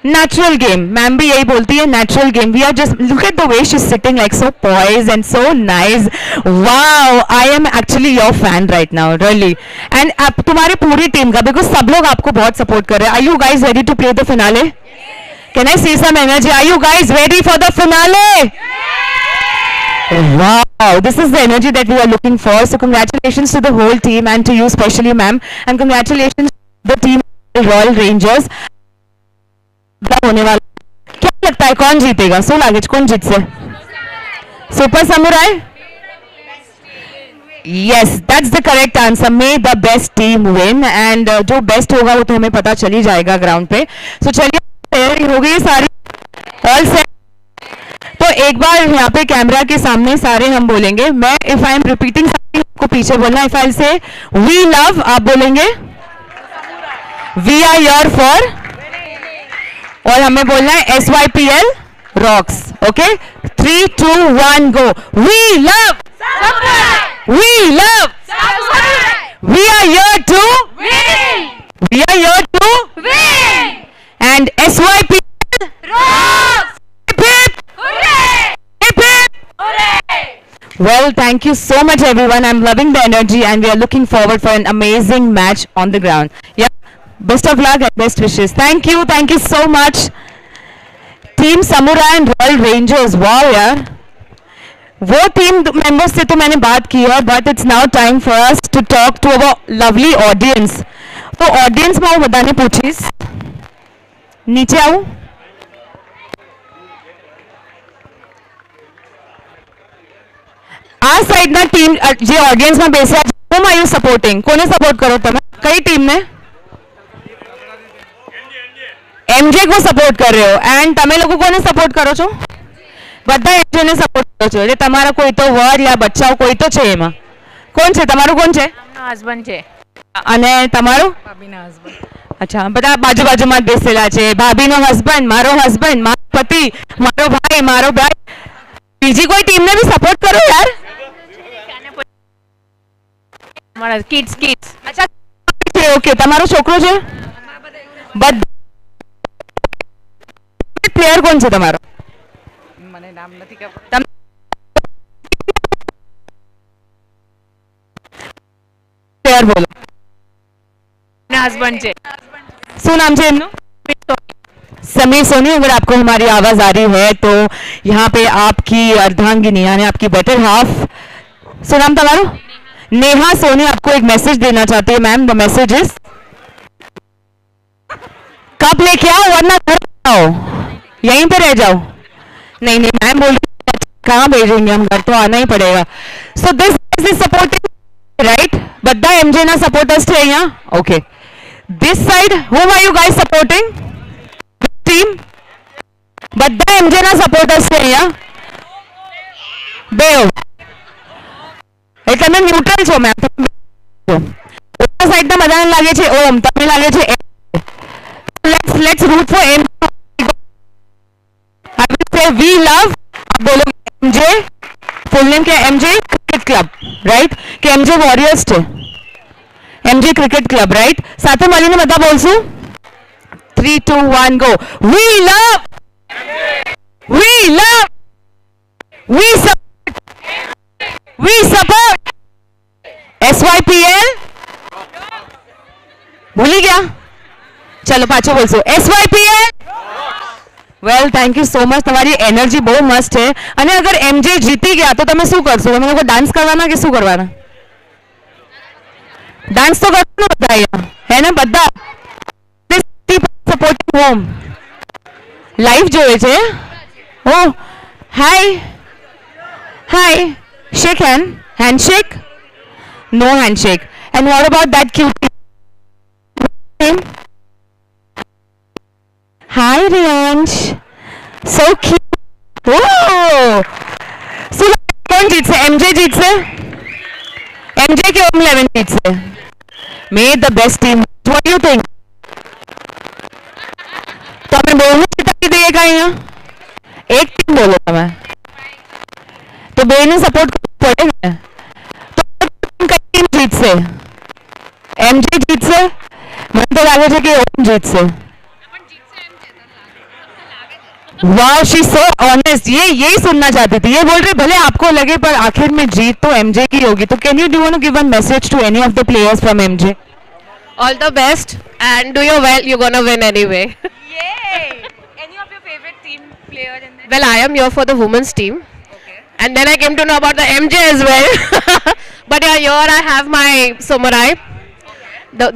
नेचुरल गेम, मैम भी यही बोलती है, natural game. We are just look at the way she is sitting like so poise and so nice. Wow, I am actually your fan right now, really. And अब तुम्हारी पूरी team का, because सब लोग आपको बहुत सपोर्ट कर रहे हैं। Are you guys ready to play the finale? Can I see some energy? Are you guys ready for the finale? Wow, this is the energy that we are looking for. So congratulations to the whole team and to you especially, ma'am. And congratulations to the team Royal Rangers. होने वाला, क्या लगता है कौन जीतेगा? सो लागे कौन जीत से? Super samurai? Yes, that's the correct answer. May the best team win. And जो बेस्ट होगा वो तो हमें पता चल ही जाएगा ग्राउंड पे। सो चलिए, तैयारी हो गई सारी? All set? तो एक बार यहाँ पे कैमरा के सामने सारे हम बोलेंगे। मैं इफ आई एम रिपीटिंग आपको पीछे बोलना। इफ आई से वी लव, आप बोलेंगे वी आर योर फॉर, और हमें बोलना है SYPL rocks. Okay, 3, 2, 1 go. We love, we love, we are here to win, we are here to win, and SYPL rocks. Well, thank you so much everyone. I'm loving the energy and we are looking forward for an amazing match on the ground. Yeah, best of luck and best wishes. Thank you so much. Team Samurai and Royal Rangers, wow yaar. वो team members से तो मैंने बात की है, but it's now time for us to talk to our lovely audience. तो audience में वो बताने पूछीस, नीचे आओ. આ સાઈડના ટીમ જે ઓડિયન્સમાં બેસ્યા છે, whom are you supporting? કોને સપોર્ટ કરો તમે? કઈ ટીમને? એમજે કો સપોર્ટ कर रहे हो एंड તમે લોકો કોને સપોર્ટ કરો છો? બધા એમજે ને સપોર્ટ કરો છો. એટલે તમારા કોઈ તો વર યા બચ્ચાઓ કોઈ તો છે એમાં. કોણ છે તમારું? કોણ છે? हस्बैंड છે અને તમારું? ભાભીના હસબન્ડ. અચ્છા, બધા બાજુ બાજુમાં જ બેસેલા છે. ભાભીનો હસબન્ડ, મારો પતિ, મારો ભાઈ. બીજી કોઈ ટીમને બી સપોર્ટ કરો યાર. અમારા કિડ્સ અચ્છા, ઓકે. તમારો છોકરો છે? બધા પ્લેયર કોણ છે તમારો? મને નામ નથી ખબર. તમે प्लेयर बोलो. हस्बैंड છે. શું નામ છે એમનું? समीर सोनी. अगर आपको हमारी आवाज आ रही है तो यहाँ पे आपकी अर्धांगिनी यानी आपकी बेटर हाफ, सो नाम तुम्हारा? नेहा सोनी आपको एक मैसेज देना चाहती है. मैम, द मैसेज इज कब लेके आओ वरना घर आओ, यहीं पे रह जाओ. नहीं मैम बोल रही कहाँ भेजेंगे हम, घर तो आना ही पड़ेगा. So this is supporting right. બધા એમજે ના સપોર્ટર્સ છે અહીંયા. Okay, this side whom are you guys supporting? Team બધા એમજે ના સપોર્ટર્સ છે અહીંયા. બેવ એટલે તમે ન્યુટ્રલ છો મેમ. ઓપર સાઈડ ના બધાને લાગે છે ઓમ, તમને લાગે છે let's root for M. I will say we love, आप बोलोगे एमजे, फुल नेम क्या? MJ cricket club right? कि एमजे वॉरियर्स છે, एमजे क्रिकेट क्लब राइट? સાથે મળીને બધા બોલશું. 3 2 1 go. we love we support SYPL. ભૂલી ગયા? ચલો પાછો બોલશું SYPL. Well, thank you so much. તમારી એનર્જી બહુ મસ્ત છે. અને અગર એમજે જીતી ગયા તો તમે શું કરશો? તમે લોકો ડાન્સ કરવાના કે શું કરવાના? ડાન્સ તો કરવાનું બધા અહીંયા, હે ને? બધા સપોર્ટિંગ હોમ લાઈવ જોવે છે. Oh hi shake handshake? No handshake. And what about that cute name? Hi Riyansh, so cute. Oh, so कौन जीत से? MJ जीत से? MJ के होम 11 जीत से? May the best team. What do you think? तो हमें बोलना चिता देगा यहाँ. एक टीम बोलो हमें. तो बेने सपोर्ट पड़ेगा. तो टीम जीत से? MJ जीत से? મને તો લાગે છે કે ઓમ જીતશે. वाह, शी सो ऑनेस्ट. यही सुनना चाहती थी. ये बोल रहे भले आपको लगे पर आखिर में जीत तो एमजे की होगी. तो can you do want to give one message to any of the players from MJ? All the best and do your well. You're gonna win anyway. Yay! Any of your favorite team player in there? Well, I am here for the women's team. Okay. And then I came to know about the MJ as well. But yeah, here I have my samurai.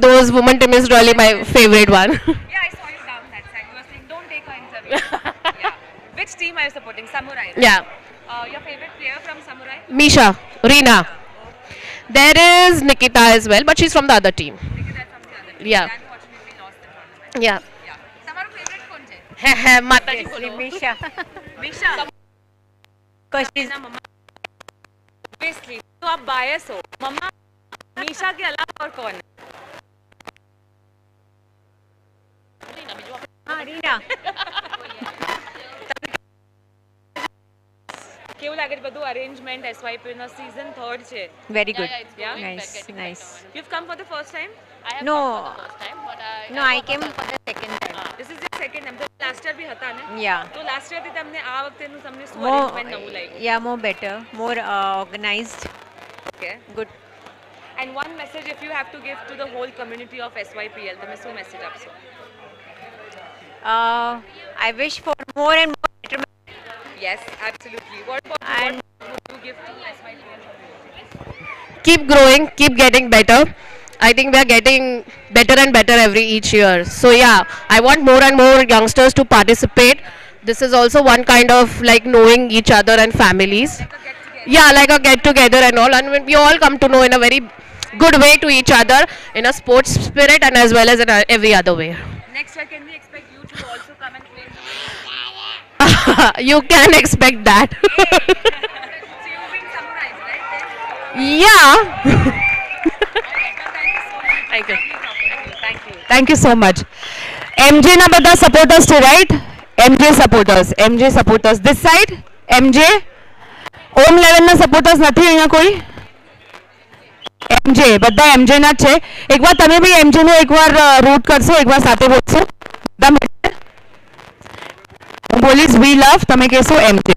Those women team is really my favorite one. Yeah, I saw you down that side. You were saying, don't take her interview. Yeah. Which team are you supporting? Samurai. Right? Yeah. Your favorite player from Samurai? Misha, Reena. There is Nikita as well, but she's from the other team. Nikita from the other team. Yeah. They unfortunately lost the tournament. Yeah. Yeah. તમારું favorite કોણ છે? Mataji bolo. Misha. Misha. ना मम्मा. Obviously. तो आप bias हो. मम्मा मीशा के अलावा और कौन है? हाँ, रीना. કેવું લાગે છે બધું અરેન્જમેન્ટ SYP નો સીઝન 3rd છે? Very good. Yeah? Nice. You've come for the first time? No, I came for the second time. This is your second time. Last year भी હતા ને? Yeah. તો last year થી તમને આ વખતેનું તમને શું અરેન્જમેન્ટ નવું લાગ્યું? Yeah, more better, more organized. Okay. Good. And one message if you have to give to the whole community of SYPL, તમે શું મેસેજ આપશો? I wish for more and more betterment. Yes, absolutely. What about And what would you Keep growing, keep getting better. I think we are getting better and better each year. So yeah, I want more and more youngsters to participate. This is also one kind of like knowing each other and families. Yeah, like a get together and all, and we all come to know in a very good way to each other in a sports spirit and as well as in every other way. Next year, can we expect you to also come and play? You can expect that. So you win samurais, right? Yeah. Thank you. Thank you so much. MJ na બધા supporters છે, right? MJ supporters. This side, MJ. Om 11 ના supporters નથી અહીંયા કોઈ? MJ, બધા MJ ના જ છે. એકવાર તમે બી MJ નો એકવાર રૂટ કરશો, એકવાર સાથે બોલશો. બધા મળીને. હું બોલીશ we love, તમે કહેશો MJ.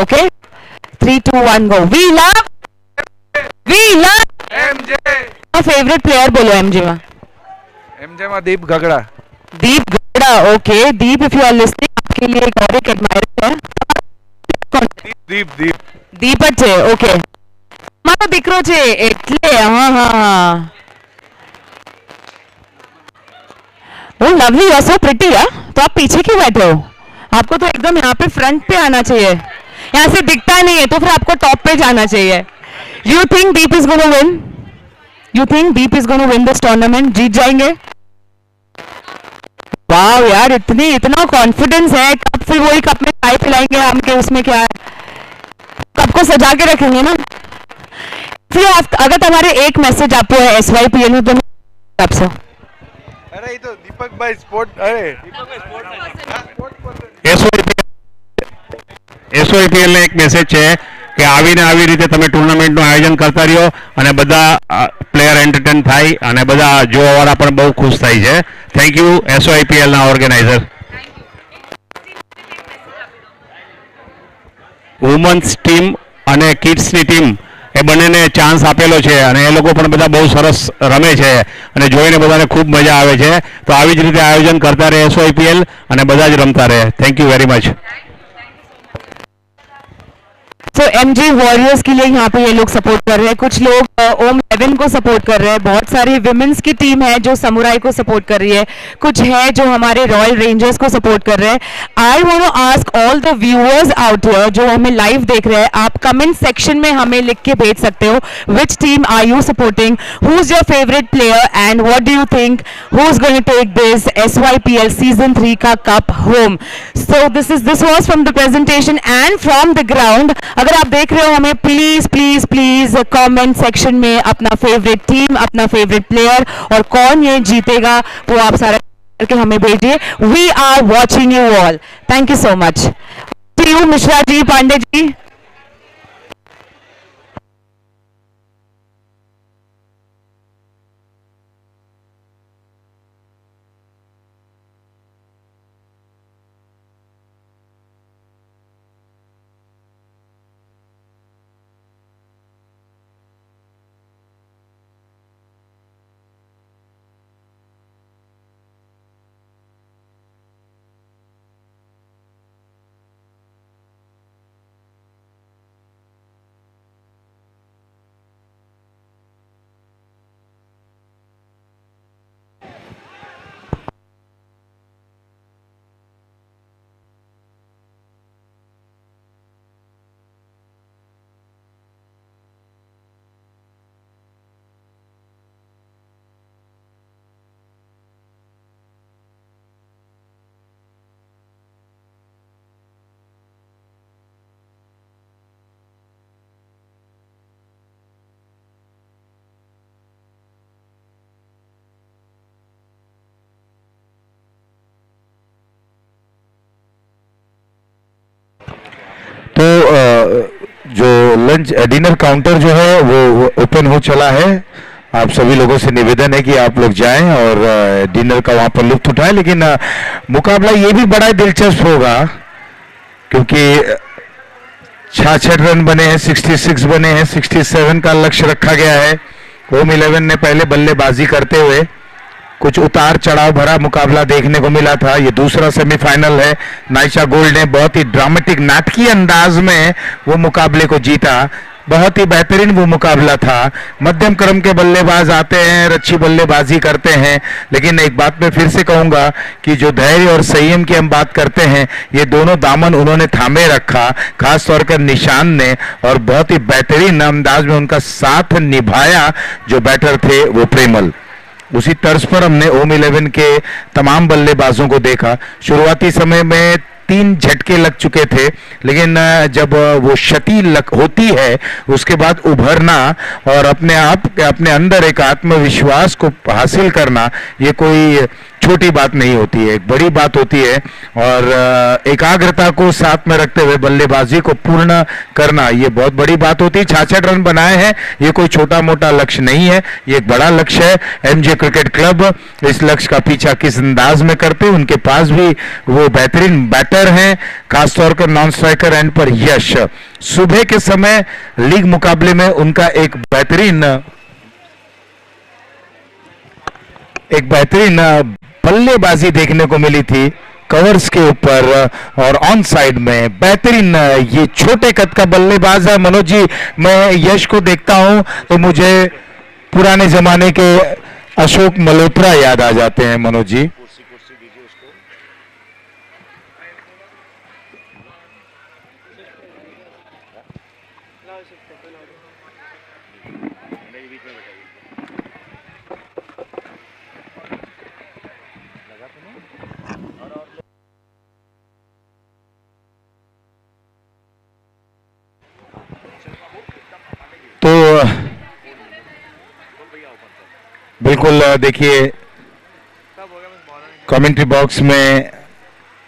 Okay? 3, 2, 1 go. We love MJ. Favourite player बोलो MJ में. MJ में Deep Gagda. Deep Gagda, okay. Deep, if you are listening, आपके लिए एक और एक एडमायर है. दीप જ છે, ઓકે. મારો દીકરો છે એટલે હા. वो lovely, you are so pretty. तो आप पीछे क्यों बैठे हो? आपको तो एकदम यहाँ पे फ्रंट पे आना चाहिए. यहाँ से दिखता नहीं है तो फिर आपको टॉप पे जाना चाहिए. You think Deep is gonna win? You think Deep is going to win this tournament? जीत जाएंगे? वाह यार, इतना कॉन्फिडेंस है. कप फिर वही कप में चाय पिलाएंगे हम के, उसमें क्या है, कप को सजा के रखेंगे ना. फिर अगर तुम्हारे एक मैसेज आपको है SYPL में तो आपसे. अरे ये तो दीपक भाई स्पोर्ट, अरे SYPL ने एक मैसेज છે કે આવીને આવી રીતે તમે ટુર્નામેન્ટનું આયોજન કરતા રહ્યો અને બધા પ્લેયર એન્ટરટેન થાય અને બધા જોવાવાળા પણ બહુ ખુશ થાય છે. થેન્ક યુ SYPL ના ઓર્ગેનાઇઝર. વુમન્સ ટીમ અને કિડ્સની ટીમ એ બંનેને ચાન્સ આપેલો છે અને એ લોકો પણ બધા બહુ સરસ રમે છે અને જોઈને બધાને ખૂબ મજા આવે છે. તો આવી જ રીતે આયોજન કરતા રહે SYPL અને બધા જ રમતા રહે. Thank you very much. तो MJ वॉरियर्स के लिए यहाँ पे ये लोग सपोर्ट कर रहे हैं. कुछ लोग ओम 11 को सपोर्ट कर रहे हैं. बहुत सारी विमेंस की टीम है जो समुराई को सपोर्ट कर रही है. कुछ है जो हमारे रॉयल रेंजर्स को सपोर्ट कर रहे हैं. I want to ask all the viewers out here जो हमें लाइव देख रहे हैं, आप कमेंट सेक्शन में हमें लिख के भेज सकते हो. Which team are you supporting? Who is your favourite player and what do you think who is going to take this SYPL season 3 का cup home? So this was from the presentation and from the ground. अगर आप देख रहे हो हमें, please please please comment section में अपना favourite team, अपना फेवरेट प्लेयर और कौन ये जीतेगा वो आप सारा करके हमें भेजिए. We are watching you all. Thank you so much. You Mishra ji, Pandey ji. तो जो लंच डिनर काउंटर जो है वो ओपन हो चला है. आप सभी लोगों से निवेदन है कि आप लोग जाएं और डिनर का वहां पर लुत्फ उठाएं. लेकिन मुकाबला ये भी बड़ा दिलचस्प होगा क्योंकि 66 रन बने हैं, 66 बने हैं, 67 का लक्ष्य रखा गया है. ओम 11 ने पहले बल्लेबाजी करते हुए कुछ उतार चढ़ाव भरा मुकाबला देखने को मिला था. ये दूसरा सेमीफाइनल है. नाइशा गोल्ड ने बहुत ही ड्रामेटिक नाटकीय अंदाज में वो मुकाबले को जीता बहुत ही बेहतरीन वो मुकाबला था। मध्यम क्रम के बल्लेबाज आते हैं, अच्छी बल्लेबाजी करते हैं, लेकिन एक बात मैं फिर से कहूंगा कि जो धैर्य और संयम की हम बात करते हैं, ये दोनों दामन उन्होंने थामे रखा, खास तौर पर निशान ने, और बहुत ही बेहतरीन अंदाज में उनका साथ निभाया जो बैटर थे वो प्रेमल। उसी तर्ज पर हमने ओम 11 के तमाम बल्लेबाजों को देखा। शुरुआती समय में 3 झटके लग चुके थे, लेकिन जब वो क्षति होती है उसके बाद उभरना और अपने अंदर एक आत्मविश्वास को हासिल करना, ये कोई छोटी बात नहीं होती है, एक बड़ी बात होती है। और एकाग्रता को साथ में रखते हुए बल्लेबाजी को पूर्ण करना, ये बहुत बड़ी बात होती है। 66 रन बनाए हैं, ये कोई छोटा मोटा लक्ष्य नहीं है, ये एक बड़ा लक्ष्य है। एमजे क्रिकेट क्लब इस लक्ष्य का पीछा किस अंदाज में करते हैं, उनके पास भी वो बेहतरीन बैटर हैं, खासतौर पर नॉन स्ट्राइकर एंड पर यश। सुबह के समय लीग मुकाबले में उनका एक बेहतरीन बल्लेबाजी देखने को मिली थी कवर्स के ऊपर और ऑन साइड में। बेहतरीन ये छोटे कद का बल्लेबाज है मनोज जी। मैं यश को देखता हूं तो मुझे पुराने जमाने के अशोक मल्होत्रा याद आ जाते हैं मनोज जी। तो बिल्कुल देखिए, कमेंट्री बॉक्स में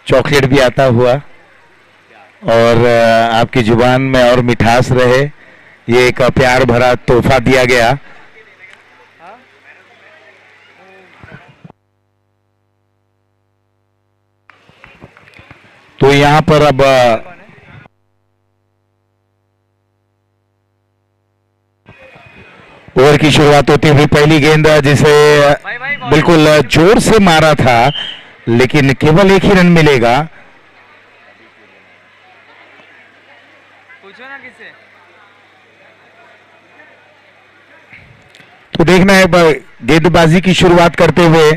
चॉकलेट भी आता हुआ और आपकी जुबान में और मिठास रहे, ये एक प्यार भरा तोहफा दिया गया। तो यहां पर अब ओवर की शुरुआत होती हुई पहली गेंद जिसे बिल्कुल जोर से मारा था, लेकिन केवल एक ही रन मिलेगा। पूछो ना किससे। तो देखना है गेंदबाजी की शुरुआत करते हुए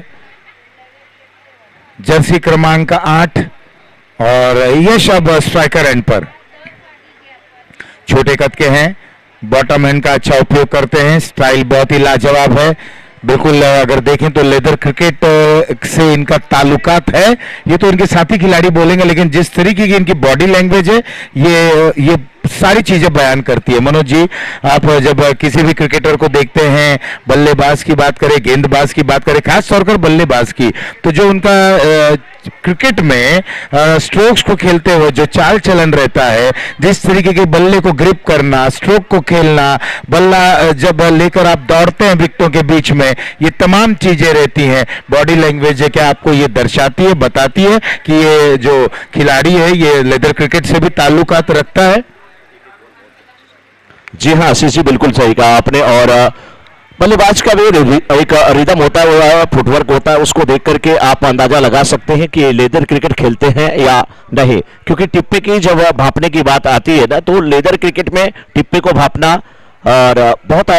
जर्सी क्रमांक 8 और यश अब स्ट्राइकर एंड पर। छोटे कद के हैं, बॉटम हैंड का अच्छा उपयोग करते हैं, स्टाइल बहुत ही लाजवाब है। बिल्कुल अगर देखें तो लेदर क्रिकेट से इनका ताल्लुकात है, ये तो इनके साथी खिलाड़ी बोलेंगे, लेकिन जिस तरीके की इनकी बॉडी लैंग्वेज है ये सारी चीजें बयान करती है। मनोज जी, आप जब किसी भी क्रिकेटर को देखते हैं, बल्लेबाज की बात करें, गेंदबाज की बात करें, खास तौर पर बल्लेबाज की, तो जो उनका क्रिकेट में स्ट्रोक्स को खेलते हुए जो चाल चलन रहता है, जिस तरीके के बल्ले को ग्रिप करना, स्ट्रोक को खेलना, बल्ला जब लेकर आप दौड़ते हैं विकेटों के बीच में, ये तमाम चीजें रहती हैं। बॉडी लैंग्वेज है क्या आपको ये दर्शाती है, बताती है कि ये जो खिलाड़ी है ये लेदर क्रिकेट से भी ताल्लुकात रखता है। जी हाँ आशीष जी, बिल्कुल सही कहा आपने। और बल्लेबाज का भी एक रिदम होता है, फुटवर्क होता है, उसको देख करके आप अंदाजा लगा सकते हैं कि लेदर क्रिकेट खेलते हैं या नहीं। क्योंकि टिप्पे की जब भापने की बात आती है ना, तो लेदर क्रिकेट में टिप्पे को भापना और बहुत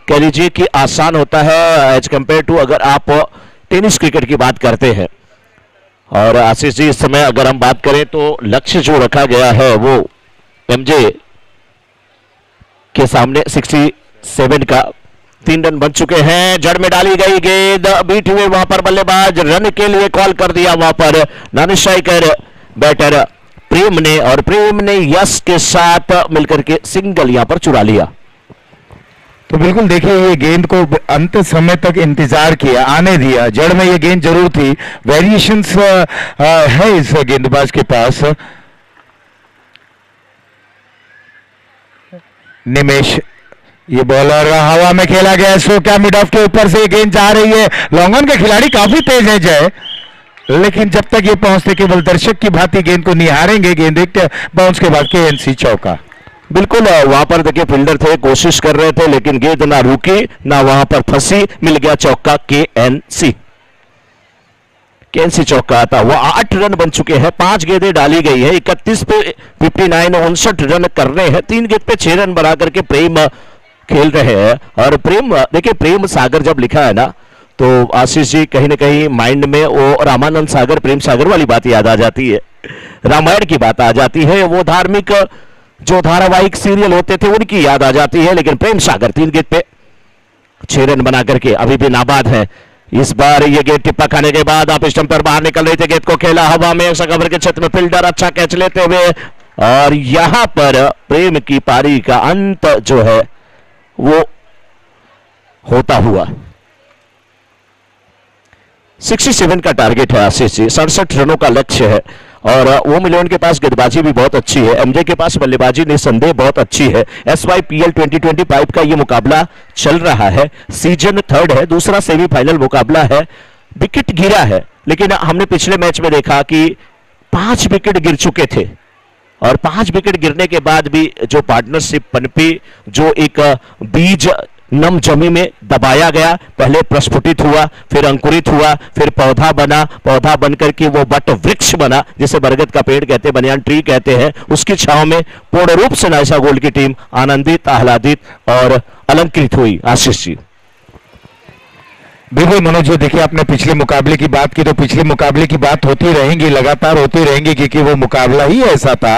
कह लीजिए कि आसान होता है एज कंपेयर टू अगर आप टेनिस क्रिकेट की बात करते हैं। और आशीष जी, इस समय अगर हम बात करें तो लक्ष्य जो रखा गया है वो एमजे के सामने 67 का 3 रन बन चुके हैं। जड़ में डाली गई गेंद बीट हुए, वहां पर बल्लेबाज रन के लिए कॉल कर दिया वहां पर नॉन स्ट्राइकर बैटर प्रेम ने, और प्रेम ने यश के साथ मिलकर के सिंगल यहां पर चुरा लिया। तो बिल्कुल देखिए, ये गेंद को अंत समय तक इंतजार किया, आने दिया। जड़ में ये गेंद जरूर थी, वेरिएशंस है इस गेंदबाज के पास। निमेश, ये बॉलर हवा में खेला गया, सो क्या मिड ऑफ के ऊपर से गेंद जा रही है। लॉन्गन के खिलाड़ी काफी तेज है जय, लेकिन जब तक ये पहुंचते केवल दर्शक की भांति गेंद को निहारेंगे। गेंद एक बाउंस के बाद केएनसी चौका। बिल्कुल वहां पर देखिए फील्डर थे, कोशिश कर रहे थे, लेकिन गेंद ना रुकी ना वहां पर फंसी, मिल गया चौका केएनसी। कैंसी चौका आता वो 8 रन बन चुके हैं, 5 गेंदें डाली गई है, 31 पे 59 59 रन करने हैं, 3 गेंद पे 6 रन बना करके प्रेम खेल रहे हैं। और प्रेम देखिए, प्रेम सागर जब लिखा है ना तो आशीष जी कहीं ना कहीं माइंड में वो रामानंद सागर प्रेम सागर वाली बात याद आ जाती है, रामायण की बात आ जाती है, वो धार्मिक जो धारावाहिक सीरियल होते थे उनकी याद आ जाती है। लेकिन प्रेम सागर 3 गेंद पे 6 रन बना करके अभी भी नाबाद है। इस बार ये गेंद टिप्पा खाने के बाद आप स्टंप पर बाहर निकल रहे थे, गेंद को खेला हवा में, कवर के क्षेत्र में फील्डर अच्छा कैच लेते हुए, और यहां पर प्रेम की पारी का अंत जो है वो होता हुआ 67 का टारगेट है आशीष जी, 67 रनों का लक्ष्य है। और ओम इलेवन के पास गेंदबाजी भी बहुत अच्छी है, एमजे के पास बल्लेबाजी निसंदेह बहुत अच्छी है। SYPL 2025 का ये मुकाबला चल रहा है, सीजन 3rd है, दूसरा सेमीफाइनल मुकाबला है। विकेट गिरा है, लेकिन हमने पिछले मैच में देखा कि 5 विकेट गिर चुके थे, और 5 विकेट गिरने के बाद भी जो पार्टनरशिप पनपी, जो एक बीज नम जमी में दबाया गया, पहले प्रस्फुटित हुआ, फिर अंकुरित हुआ, फिर पौधा बना, पौधा बनकर के वो वट वृक्ष बना, जिसे बरगद का पेड़ कहते हैं, बनियान ट्री कहते हैं। उसकी छांव में पूर्ण रूप से नाइसा गोल्ड की टीम आनंदित, आह्लादित और अलंकृत हुई। आशीष जी बिल्कुल मनोज जी, देखिए आपने पिछले मुकाबले की बात की, तो पिछले मुकाबले की बात होती रहेंगी, लगातार होती रहेंगी, क्योंकि वो मुकाबला ही ऐसा था।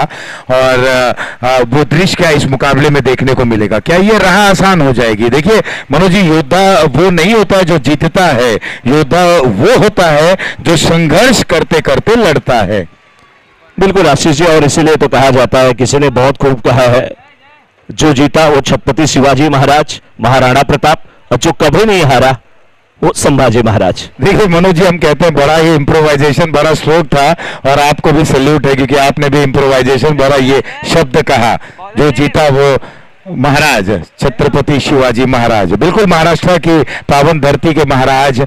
और वो दृश्य क्या इस मुकाबले में देखने को मिलेगा, क्या ये राह आसान हो जाएगी? देखिए मनोज जी, योद्धा वो नहीं होता है जो जीतता है, योद्धा वो होता है जो संघर्ष करते करते लड़ता है। बिल्कुल आशीष जी, और इसीलिए तो कहा जाता है, किसी ने बहुत खूब कहा है, जो जीता वो छत्रपति शिवाजी महाराज, महाराणा प्रताप, और जो कभी नहीं हारा वो संभाजी महाराज। देखिए मनोज जी, हम कहते हैं बड़ा ही इम्प्रोवाइजेशन, बड़ा स्ट्रोक था, और आपको भी सैल्यूट है, क्योंकि आपने भी इम्प्रोवाइजेशन बड़ा ये शब्द कहा, जो जीता वो महाराज, छत्रपति शिवाजी महाराज, बिल्कुल महाराष्ट्र की पावन धरती के महाराज।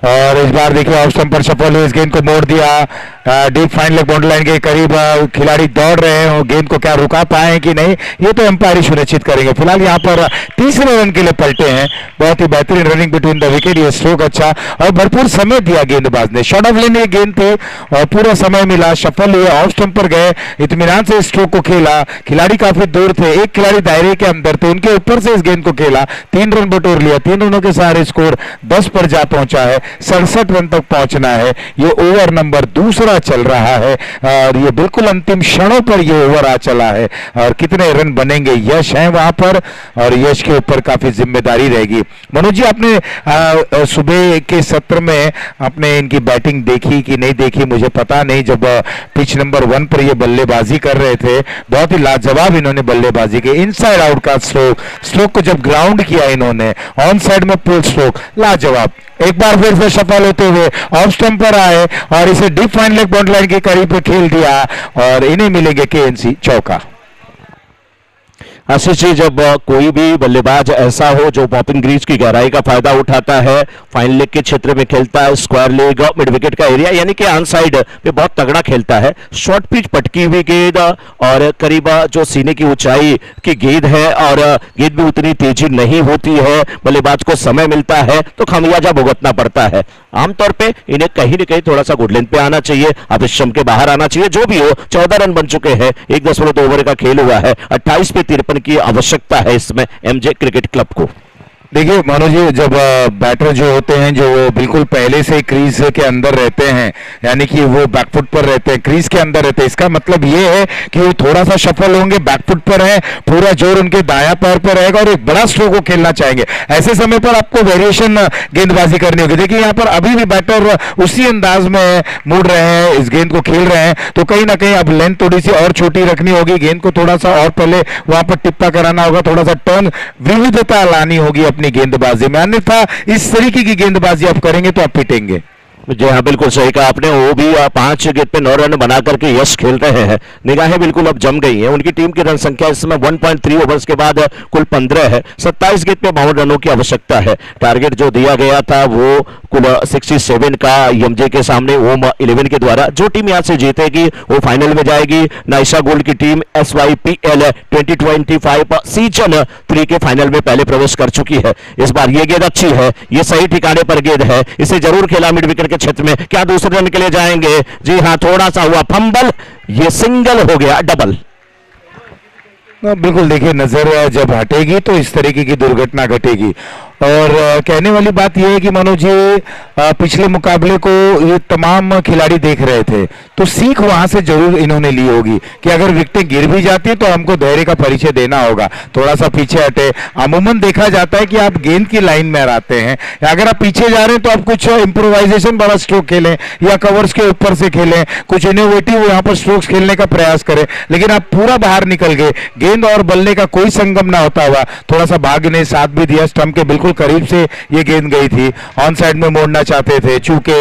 और इस बार देखिए ऑफ स्टंप पर सफल हुए, इस गेंद को मोड़ दिया, deep fine leg boundary line के करीब खिलाड़ी दौड़ रहे हैं, गेंद को क्या रुका पाए कि नहीं ये तो एम्पायर सुनिश्चित करेंगे। फिलहाल यहाँ पर तीसरे रन के लिए पलटे हैं, बहुत ही बेहतरीन रनिंग बिटवीन द विकेट, ये स्ट्रोक अच्छा, और भरपूर समय दिया गेंदबाज ने, शॉर्ट ऑफ लेन गेंद थी और पूरा समय मिला, सफल हुए, ऑफ स्टंप पर गए, इत्मीनान से स्ट्रोक को खेला, खिलाड़ी काफी दूर थे, एक खिलाड़ी दायरे के अंदर थे, उनके ऊपर से इस गेंद को खेला, 3 रन बटोर लिया, 3 रनों के सारे स्कोर 10 पर जा पहुंचा है, 67 रन तक पहुंचना है। ये ओवर नंबर दूसरा चल रहा है, और ये बिल्कुल अंतिम क्षणों पर ये ओवर आ चला है, और कितने रन बनेंगे, यश है वहां पर, और यश के ऊपर काफी जिम्मेदारी रहेगी। मनोज जी, आपने सुबह के सत्र में आपने इनकी बैटिंग देखी कि नहीं देखी मुझे पता नहीं, जब पिच नंबर 1 पर ये बल्लेबाजी कर रहे थे, बहुत ही लाजवाब इन्होंने बल्लेबाजी की, इनसाइड आउट का स्ट्रोक को जब ग्राउंड किया इन्होंने, ऑन साइड में पुल स्ट्रोक, लाजवाब। एक बार फिर से सफल होते हुए ऑफ स्टंप पर आए और इसे deep fine leg boundary line के करीब खेल दिया, और इन्हें मिलेंगे केएनसी चौका। आशीष जी, जब कोई भी बल्लेबाज ऐसा हो जो पॉपिंग ग्रीज की गहराई का फायदा उठाता है, फाइन लेग के क्षेत्र में खेलता है, स्क्वायर लेग मिड विकेट का एरिया यानी कि ऑन साइड पे बहुत तगड़ा खेलता है, शॉर्ट पिच पटकी हुई गेंद और करीब जो सीने की ऊंचाई की गेंद है, और गेंद भी उतनी तेजी नहीं होती है, बल्लेबाज को समय मिलता है तो खामियाजा भुगतना पड़ता है। आमतौर पे इन्हें कहीं न कहीं थोड़ा सा गुड लेंथ पे आना चाहिए, अब इस के बाहर आना चाहिए, जो भी हो। 14 रन बन चुके हैं, 1.2 ओवर का खेल हुआ है, 28 पे 53 की आवश्यकता है इसमें एमजे क्रिकेट क्लब को। देखिए मनोज जी, जब बैटर जो होते हैं जो वो बिल्कुल पहले से क्रीज के अंदर रहते हैं, यानी कि वो बैकफुट पर रहते हैं, क्रीज के अंदर रहते हैं, इसका मतलब ये है कि वो थोड़ा सा सफल होंगे, बैकफुट पर है, पूरा जोर उनके दायां पैर पर रहेगा और एक बड़ा स्ट्रोक को खेलना चाहेंगे। ऐसे समय पर आपको वेरिएशन गेंदबाजी करनी होगी। देखिए यहाँ पर अभी भी बैटर उसी अंदाज में मुड़ रहे हैं, इस गेंद को खेल रहे हैं, तो कहीं ना कहीं अब लेंथ थोड़ी सी और छोटी रखनी होगी, गेंद को थोड़ा सा और पहले वहां पर टिप्पा कराना होगा, थोड़ा सा टर्न विविधता लानी होगी अपनी गेंदबाजी में, अन्यथा इस तरीके की गेंदबाजी आप करेंगे तो आप पिटेंगे। जी हाँ, बिल्कुल सही कहा आपने, वो भी 5 गेंद पे 9 रन बना करके यश खेल रहे हैं। निगाहें बिल्कुल अब जम गई हैं, उनकी टीम की रन संख्या इस समय 1.3 ओवर्स के बाद कुल 15 है, 27 गेंद पे 52 रनों की आवश्यकता है। टारगेट जो दिया गया था वो कुल 67 का एमजे के सामने ओम 11 के द्वारा। जो टीम यहाँ से जीतेगी वो फाइनल में जाएगी। नाइसा गोल्ड की टीम SYPL 2025 सीजन 3 के फाइनल में पहले प्रवेश कर चुकी है। इस बार ये गेंद अच्छी है, ये सही ठिकाने पर गेंद है, इसे जरूर खेला मिड विकेट के क्षेत्र में, क्या दूसरे रन के लिए जाएंगे? जी हाँ, थोड़ा सा हुआ फंबल, ये सिंगल हो गया, डबल। बिल्कुल, देखिए नजर जब हटेगी तो इस तरीके की दुर्घटना घटेगी। और कहने वाली बात यह है कि मनोज जी पिछले मुकाबले को ये तमाम खिलाड़ी देख रहे थे, तो सीख वहां से जरूर इन्होंने ली होगी कि अगर विकेटें गिर भी जाती है तो हमको धैर्य का परिचय देना होगा, थोड़ा सा पीछे हटे। अमूमन देखा जाता है कि आप गेंद की लाइन में आते हैं, अगर आप पीछे जा रहे हैं तो आप कुछ इंप्रोवाइजेशन वाला स्ट्रोक खेलें या कवर्स के ऊपर से खेलें, कुछ इनोवेटिव यहाँ पर स्ट्रोक्स खेलने का प्रयास करें। लेकिन आप पूरा बाहर निकल गए, गेंद और बल्ले का कोई संगम ना होता हुआ, थोड़ा सा भाग्य ने साथ भी दिया, स्टंप के बिल्कुल करीब से ये गेंद गई थी, ऑन साइड में मोड़ना चाहते थे, चूंकि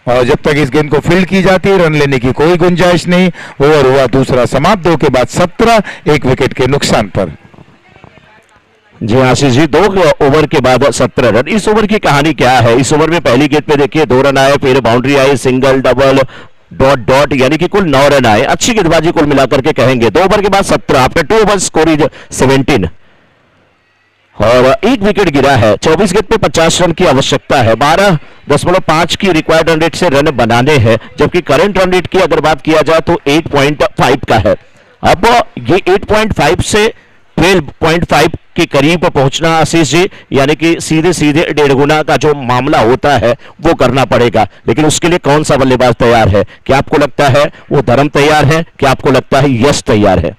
और जब तक इस गेंद को फील्ड की जाती है रन लेने की कोई गुंजाइश नहीं। ओवर हुआ दूसरा समाप्त, 2 के बाद 17, 1 विकेट के नुकसान पर। जी आशीष जी, 2 ओवर के बाद 17 रन। इस ओवर की कहानी क्या है? इस ओवर में पहली गेंद पे देखिए 2 रन आए, फिर बाउंड्री आई, सिंगल, डबल, डॉट डॉट, यानी कि कुल 9 रन आए। अच्छी गेंदबाजी कुल मिलाकर के कहेंगे। 2 ओवर के बाद 17, आफ्टर 2 ओवर स्कोर इज 17 और 1 विकेट गिरा है। 24 गेंद पे 50 रन की आवश्यकता है। 12.5 की रिक्वायर्ड रन रेट से रन बनाने हैं, जबकि करंट रन रेट की अगर बात किया जाए तो 8.5 का है। अब ये 8.5 से 12.5 के करीब पहुंचना आशीष जी, यानी कि सीधे सीधे 1.5 गुना का जो मामला होता है वो करना पड़ेगा। लेकिन उसके लिए कौन सा बल्लेबाज तैयार है? क्या आपको लगता है वो धर्म तैयार है? क्या आपको लगता है यश तैयार है?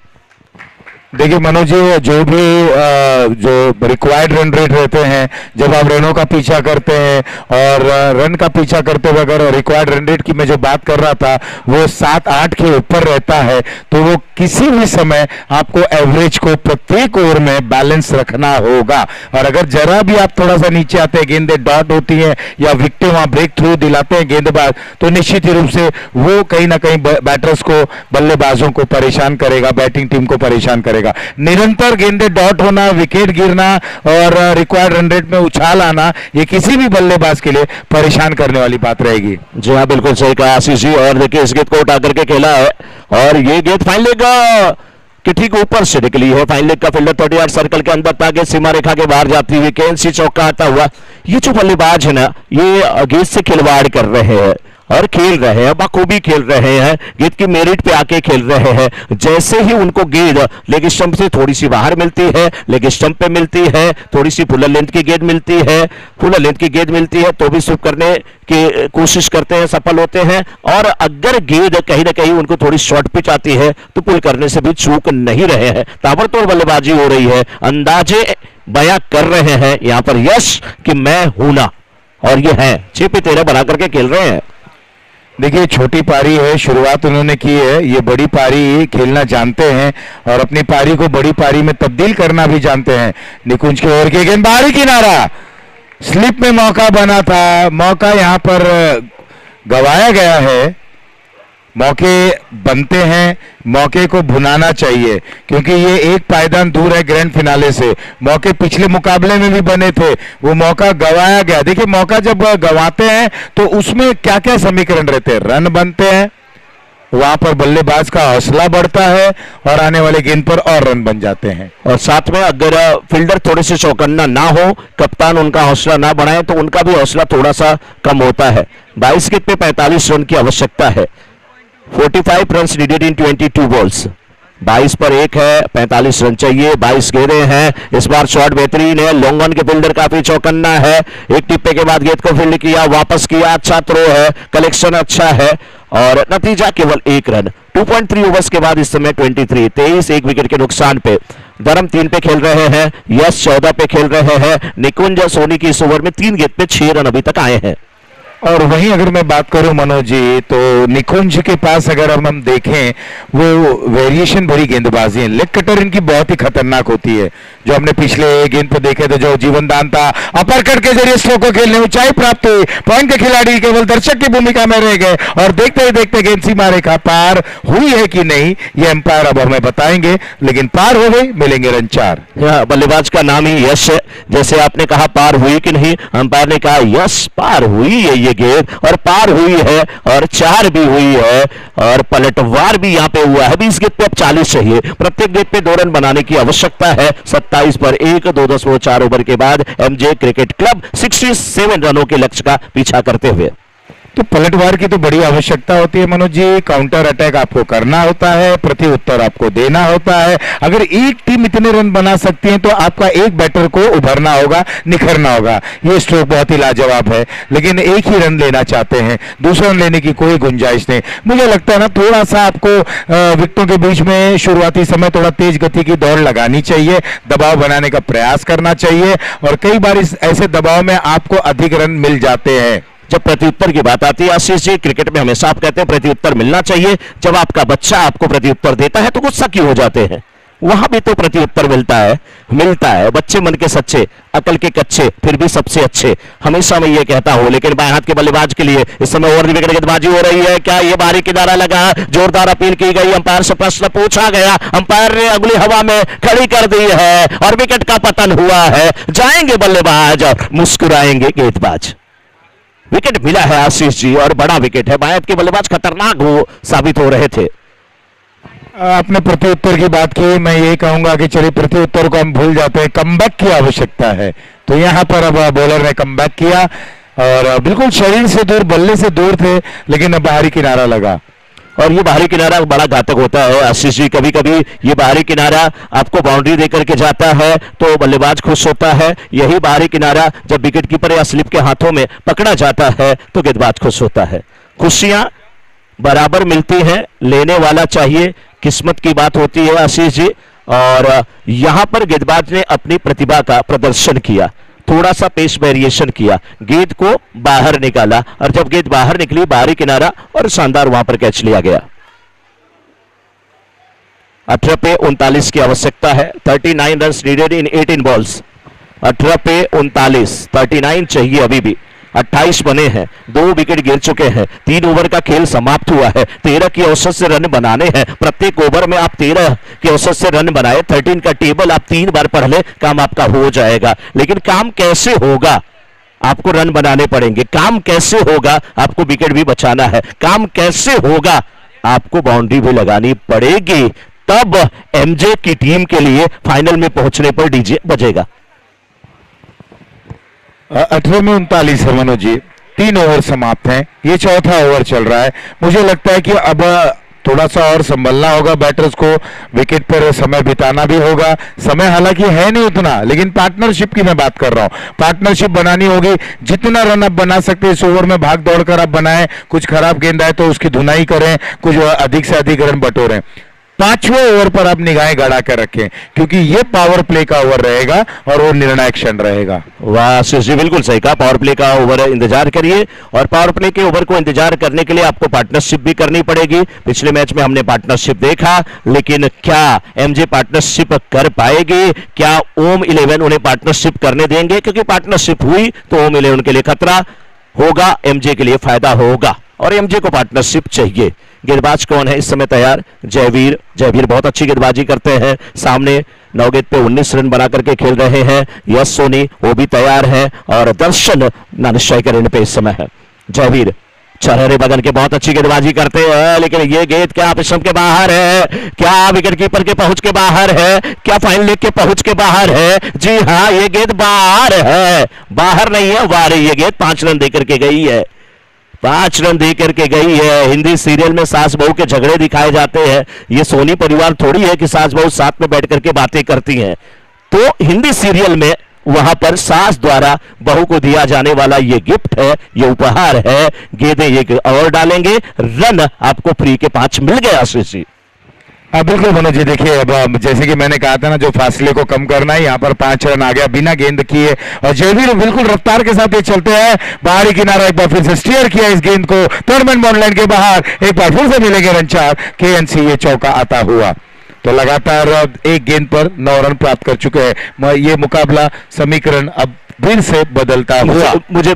देखिए मनोज जी, जो भी जो रिक्वायर्ड रन रेट रहते हैं, जब आप रनों का पीछा करते हैं और रन का पीछा करते हुए अगर रिक्वायर्ड रन रेट की मैं जो बात कर रहा था वो 7-8 के ऊपर रहता है, तो वो किसी भी समय आपको एवरेज को प्रत्येक ओवर में बैलेंस रखना होगा। और अगर जरा भी आप थोड़ा सा नीचे आते हैं, गेंदें डॉट होती हैं या विकेटें वहां ब्रेक थ्रू दिलाते हैं गेंदबाज, तो निश्चित ही रूप से वो कहीं ना कहीं बैटर्स को, बल्लेबाजों को परेशान करेगा, बैटिंग टीम को परेशान करेगा। निरंतर गेंदें डॉट होना, विकेट गिरना और रिक्वायर्ड रन रेट में उछाल आना, ये किसी भी बल्लेबाज के लिए परेशान करने वाली बात रहेगी। जी हाँ, बिल्कुल सही कहा आशीष जी। और देखिए इस गेंद को उठा करके खेला है और ये गेंद फाइन लेग कि ठीक ऊपर से निकली है। फाइन लेग का फील्डर 30 यार्ड सर्कल के अंदर था, गेंद सीमा रेखा के बाहर जाती हुई कैंसी चौका आता हुआ। ये जो बल्लेबाज है ना, ये गेंद से खिलवाड़ कर रहे हैं और खेल रहे हैं, बखूबी खेल रहे हैं, गेंद की मेरिट पे आके खेल रहे हैं। जैसे ही उनको गेंद लेग स्टंप से थोड़ी सी बाहर मिलती है, लेग स्टंप पे मिलती है, थोड़ी सी फुल लेंथ की गेंद मिलती है, फुल लेंथ की गेंद मिलती है तो भी स्विप करने की कोशिश करते हैं, सफल होते हैं। और अगर गेंद कहीं ना कहीं उनको थोड़ी शॉर्ट पिच आती है तो पुल करने से भी चूक नहीं रहे हैं। ताबड़तोड़ बल्लेबाजी हो रही है, अंदाजे बयां कर रहे हैं यहां पर यश कि मैं हूं ना, और ये है 6 पे 13 बना करके खेल रहे हैं। देखिए छोटी पारी है, शुरुआत उन्होंने की है, ये बड़ी पारी खेलना जानते हैं और अपनी पारी को बड़ी पारी में तब्दील करना भी जानते हैं। निकुंज के ओवर की गेंद बाहरी किनारा, स्लिप में मौका बना था, मौका यहां पर गवाया गया है। मौके बनते हैं, मौके को भुनाना चाहिए, क्योंकि ये एक पायदान दूर है ग्रैंड फिनाले से। मौके पिछले मुकाबले में भी बने थे, वो मौका गवाया गया। देखिए मौका जब गवाते हैं तो उसमें क्या क्या समीकरण रहते हैं, रन बनते हैं, वहां पर बल्लेबाज का हौसला बढ़ता है और आने वाले गेंद पर और रन बन जाते हैं। और साथ में अगर फील्डर थोड़े से चौकन्ना ना हो, कप्तान उनका हौसला ना बढ़ाए तो उनका भी हौसला थोड़ा सा कम होता है। 22 गेंद पे 45 रन की आवश्यकता है। 45 रन नीडेड इन 22 बॉल्स। 22 पर 1 है, 45 रन चाहिए, 22 गेंदें हैं। इस बार शॉट बेहतरीन है, लॉन्ग ऑन के फील्डर काफी चौकन्ना है। एक टिप्पे के बाद गेंद को फील्ड किया, वापस किया, अच्छा थ्रो है, कलेक्शन अच्छा है और नतीजा केवल 1 रन। 2.3 ओवर्स के बाद इस समय 23 1 विकेट के नुकसान पे। धर्म 3 पे खेल रहे हैं, यश 14 पे खेल रहे हैं। निकुंज सोनी की इस ओवर में 3 गेंद पे 6 रन अभी तक आए हैं। और वहीं अगर मैं बात करूं मनोज जी, तो निकुंज के पास अगर हम देखें, वो वेरिएशन भरी गेंदबाजी है। लेग कटर इनकी बहुत ही खतरनाक होती है, जो हमने पिछले गेंद पे देखे थे, जो जीवनदान था, अपर कट के जरिए स्ट्रोक को खेलने ऊंचाई प्राप्त हुई, पॉइंट के खिलाड़ी केवल दर्शक की भूमिका में रह गए और देखते ही देखते गेंद सीमा रेखा पार हुई है कि नहीं ये अंपायर अब हमें बताएंगे, लेकिन पार हो गई, मिलेंगे रन 4। बल्लेबाज का नाम ही यश है, जैसे आपने कहा पार हुई कि नहीं, अंपायर ने कहा यश पार हुई है ये गेंद, और पार हुई है और 4 भी हुई है और पलटवार भी यहां पे हुआ है। 20 गेंद पे अब 40 चाहिए, प्रत्येक गेंद पे 2 रन बनाने की आवश्यकता है। 27 पर 1, 2.4 ओवर के बाद एमजे क्रिकेट क्लब 67 रनों के लक्ष्य का पीछा करते हुए। तो पलटवार की तो बड़ी आवश्यकता होती है मनोज जी। काउंटर अटैक आपको करना होता है, प्रति उत्तर आपको देना होता है। अगर एक टीम इतने रन बना सकती है तो आपका एक बैटर को उभरना होगा, निखरना होगा। ये स्ट्रोक बहुत ही लाजवाब है, लेकिन एक ही रन लेना चाहते हैं, दूसरा रन लेने की कोई गुंजाइश नहीं। मुझे लगता है ना थोड़ा सा आपको विकेटों के बीच में शुरुआती समय थोड़ा तेज गति की दौड़ लगानी चाहिए, दबाव बनाने का प्रयास करना चाहिए, और कई बार इस ऐसे दबाव में आपको अधिक रन मिल जाते हैं। जब प्रत्युत्तर की बात आती है आशीष जी, क्रिकेट में हमेशा आप कहते हैं प्रत्युत्तर मिलना चाहिए। जब आपका बच्चा आपको प्रत्युत्तर देता है तो गुस्सा क्यों हो जाते हैं? वहां भी तो प्रत्युत्तर मिलता है। बच्चे मन के सच्चे, अकल के कच्चे, फिर भी सबसे अच्छे, हमेशा मैं ये कहता हूं। लेकिन बाएं हाथ के बल्लेबाज के लिए इस समय ओवर द विकेट गेंदबाजी हो रही है। क्या ये बाहरी किनारा लगा? जोरदार अपील की गई, अंपायर से प्रश्न पूछा गया, अंपायर ने अगली हवा में खड़ी कर दी है और विकेट का पतन हुआ है। जाएंगे बल्लेबाज और मुस्कुराएंगे गेंदबाज। विकेट मिला है आशीष जी, और बड़ा विकेट है। बाएं हाथ के बल्लेबाज खतरनाक साबित हो रहे थे। आपने प्रत्युत्तर की बात की, मैं यही कहूंगा कि चलिए प्रत्युत्तर को हम भूल जाते हैं, कमबैक की आवश्यकता है। तो यहां पर अब बॉलर ने कमबैक किया और बिल्कुल शरीर से दूर, बल्ले से दूर थे, लेकिन अब बाहरी किनारा लगा। और ये बाहरी किनारा बड़ा घातक होता है आशीष जी। कभी कभी ये बाहरी किनारा आपको बाउंड्री देकर के जाता है तो बल्लेबाज खुश होता है। यही बाहरी किनारा जब विकेट कीपर या स्लिप के हाथों में पकड़ा जाता है तो गेंदबाज खुश होता है। खुशियां बराबर मिलती हैं, लेने वाला चाहिए, किस्मत की बात होती है आशीष जी। और यहां पर गेंदबाज ने अपनी प्रतिभा का प्रदर्शन किया, थोड़ा सा पेस वेरिएशन किया, गेंद को बाहर निकाला, और जब गेंद बाहर निकली बाहरी किनारा और शानदार वहां पर कैच लिया गया। 18 पे 39 की आवश्यकता है। 39 रन नीडेड इन 18 बॉल्स। 18 पे 39, 39 चाहिए अभी भी। 28 बने हैं, 2 विकेट गिर चुके हैं, 3 ओवर का खेल समाप्त हुआ है। 13 की औसत से रन बनाने हैं। प्रत्येक ओवर में आप 13 की औसत से रन बनाए। 13 का टेबल आप 3 बार पढ़ ले, काम आपका हो जाएगा। लेकिन काम कैसे होगा? आपको रन बनाने पड़ेंगे। काम कैसे होगा? आपको विकेट भी बचाना है। काम कैसे होगा? आपको बाउंड्री भी लगानी पड़ेगी। तब एमजे की टीम के लिए फाइनल में पहुंचने पर डीजे बजेगा। 18 में 39 है मनोज जी, 3 ओवर समाप्त हैं, ये चौथा ओवर चल रहा है। मुझे लगता है कि अब थोड़ा सा और संभलना होगा बैटर्स को, विकेट पर समय बिताना भी होगा। समय हालांकि है नहीं उतना, लेकिन पार्टनरशिप की मैं बात कर रहा हूं। पार्टनरशिप बनानी होगी। जितना रन आप बना सकते हैं इस ओवर में भाग दौड़ कर आप बनाएं। कुछ खराब गेंद आए तो उसकी धुनाई करें, कुछ अधिक से अधिक रन बटोरें। 5वें ओवर पर आप निगाहें गड़ा कर रखें, क्योंकि ये पावर प्ले का ओवर रहेगा और वो निर्णायक क्षण रहेगा। वाह आशीष जी, बिल्कुल सही कहा। पावर प्ले का ओवर इंतजार करिए, और पावर प्ले के ओवर को इंतजार करने के लिए आपको पार्टनरशिप भी करनी पड़ेगी। पिछले मैच में हमने पार्टनरशिप देखा, लेकिन क्या एमजे पार्टनरशिप कर पाएगी? क्या ओम 11 उन्हें पार्टनरशिप करने देंगे? क्योंकि पार्टनरशिप हुई तो ओम 11 के लिए खतरा होगा, एमजे के लिए फायदा होगा, और एमजे को पार्टनरशिप चाहिए। गेंदबाज कौन है इस समय तैयार? जयवीर। जयवीर बहुत अच्छी गेंदबाजी करते हैं। सामने 9 गेंद पे 19 रन बना करके खेल रहे हैं। यश सोनी वो भी तैयार है, और दर्शन नानिश्चय के पे इस समय है। जयवीर चरहरे बगन के बहुत अच्छी गेंदबाजी करते हैं, लेकिन ये गेंद क्या पिछम के बाहर है? क्या विकेट कीपर के पहुंच के बाहर है? क्या फाइन लेग के पहुंच के बाहर है? जी हाँ, ये गेंद बाहर है, बाहर नहीं है, बाहर है। ये गेंद 5 रन देकर के गई है, 5 रन दे करके गई है। हिंदी सीरियल में सास बहू के झगड़े दिखाए जाते हैं। ये सोनी परिवार थोड़ी है कि सास बहू साथ में बैठ करके बातें करती हैं। तो हिंदी सीरियल में वहां पर सास द्वारा बहू को दिया जाने वाला ये गिफ्ट है, ये उपहार है। गेंदें ये और डालेंगे, रन आपको फ्री के 5 मिल गए आशीष जी। बिल्कुल मनोज जी, देखिए अब जैसे कि मैंने कहा था ना, जो फासले को कम करना है, यहाँ पर 5 रन आ गया बिना गेंद किए, और जयवीर बिल्कुल रफ्तार के साथ ये चलते हैं। बाहरी किनारा एक बार फिर से स्टीयर किया इस गेंद को, टूर्नामेंट बाउंड्री के बाहर एक बार फिर से मिलेंगे रन 4। केएनसी ये चौका आता हुआ, तो लगातार 1 गेंद पर 9 रन प्राप्त कर चुके हैं। ये मुकाबला समीकरण अब फिर से बदलता हुआ मुझे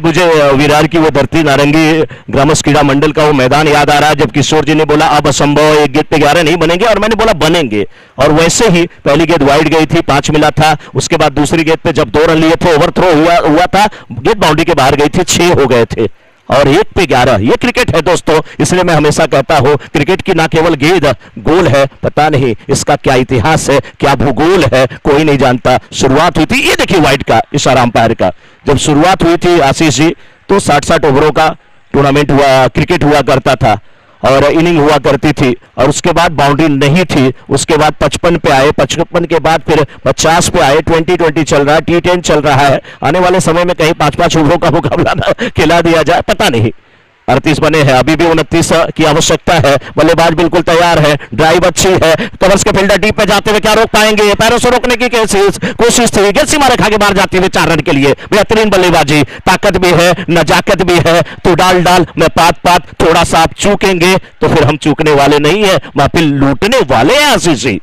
विरार की वो धरती नारंगी ग्रामस क्रीड़ा मंडल का वो मैदान याद आ रहा है, जब किशोर जी ने बोला अब असंभव, 1 गेंद पे 11 नहीं बनेंगे, और मैंने बोला बनेंगे। और वैसे ही पहली गेंद वाइड गई थी, 5 मिला था। उसके बाद दूसरी गेंद पे जब 2 रन लिए थे, ओवर थ्रो हुआ था, गेंद बाउंड्री के बाहर गई थी, 6 हो गए थे। और 1 पे 11, ये क्रिकेट है दोस्तों। इसलिए मैं हमेशा कहता हूं, क्रिकेट की ना केवल गेंद गोल है, पता नहीं इसका क्या इतिहास है, क्या भूगोल है, कोई नहीं जानता। शुरुआत हुई थी, ये देखिए वाइड का इशारा अंपायर का, जब शुरुआत हुई थी आशीष जी, तो 60-60 ओवरों का टूर्नामेंट हुआ, क्रिकेट हुआ करता था और इनिंग हुआ करती थी, और उसके बाद बाउंड्री नहीं थी, उसके बाद 55 पे आए, 55 के बाद फिर 50 पे आए, 2020 चल रहा है, T10 चल रहा है। आने वाले समय में कहीं 5-5 ओवरों का मुकाबला ना खिला दिया जाए, पता नहीं। 38 बने हैं, अभी भी 29 की आवश्यकता है। बल्लेबाज बिल्कुल तैयार है, ड्राइव अच्छी है, कवर्स के फील्डर डीप पे जाते हुए क्या रोक पाएंगे? पैरों से रोकने की कोशिश थी, गेंद सीमा रेखा के बाहर जाती हुए 4 रन के लिए। बेहतरीन बल्लेबाजी, ताकत भी है, नजाकत भी है, तो डाल में पात थोड़ा सा आप चूकेंगे तो फिर हम चूकने वाले नहीं है, महफिल लूटने वाले हैं आशीष जी।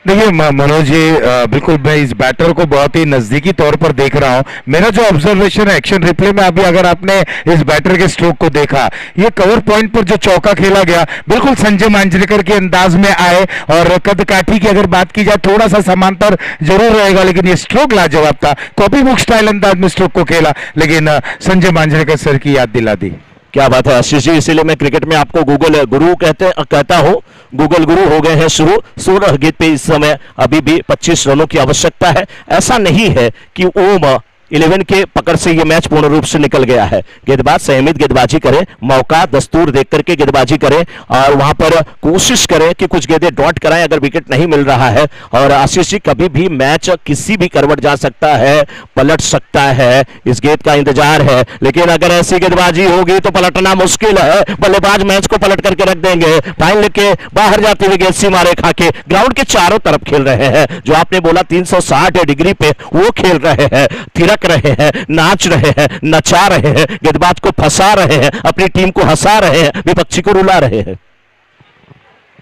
देखिए मनोज जी, बिल्कुल मैं इस बैटर को बहुत ही नजदीकी तौर पर देख रहा हूं। मेरा जो ऑब्जर्वेशन है एक्शन रिप्ले में, अभी अगर आपने इस बैटर के स्ट्रोक को देखा, ये कवर पॉइंट पर जो चौका खेला गया बिल्कुल संजय मांजरेकर के अंदाज में आए, और कद काठी की अगर बात की जाए थोड़ा सा समांतर जरूर रहेगा, लेकिन ये स्ट्रोक लाजवाब था। कॉपी बुक स्टाइल अंदाज में स्ट्रोक को खेला, लेकिन संजय मांजरेकर सर की याद दिला दी। क्या बात है आशीष जी, इसीलिए मैं क्रिकेट में आपको गूगल गुरु कहता हूं। गूगल गुरु हो गए हैं शुरू। 16 गेंद पे इस समय अभी भी 25 रनों की आवश्यकता है। ऐसा नहीं है कि ओम 11 के पकड़ से यह मैच पूर्ण रूप से निकल गया है। गेंदबाज संयमित गेंदबाजी करे, मौका दस्तूर देख करके गेंदबाजी करे, और वहां पर कोशिश करें कि कुछ गेंदें डॉट कराएं अगर विकेट नहीं मिल रहा है। और आशीष जी, कभी भी मैच किसी भी करवट जा सकता है, पलट सकता है, इस गेंद का इंतजार है। लेकिन अगर ऐसी गेंदबाजी होगी तो पलटना मुश्किल है। बल्लेबाज मैच को पलट करके रख देंगे। फाइन लेके बाहर जाते हुए गेंद सीमा रेखा के ग्राउंड के चारों तरफ खेल रहे हैं। जो आपने बोला 360 डिग्री पे वो खेल रहे हैं, थिरक रहे हैं, नाच रहे हैं, नचा रहे हैं, गेंदबाज को फंसा रहे हैं, अपनी टीम को हंसा रहे हैं, विपक्षी को रुला रहे हैं।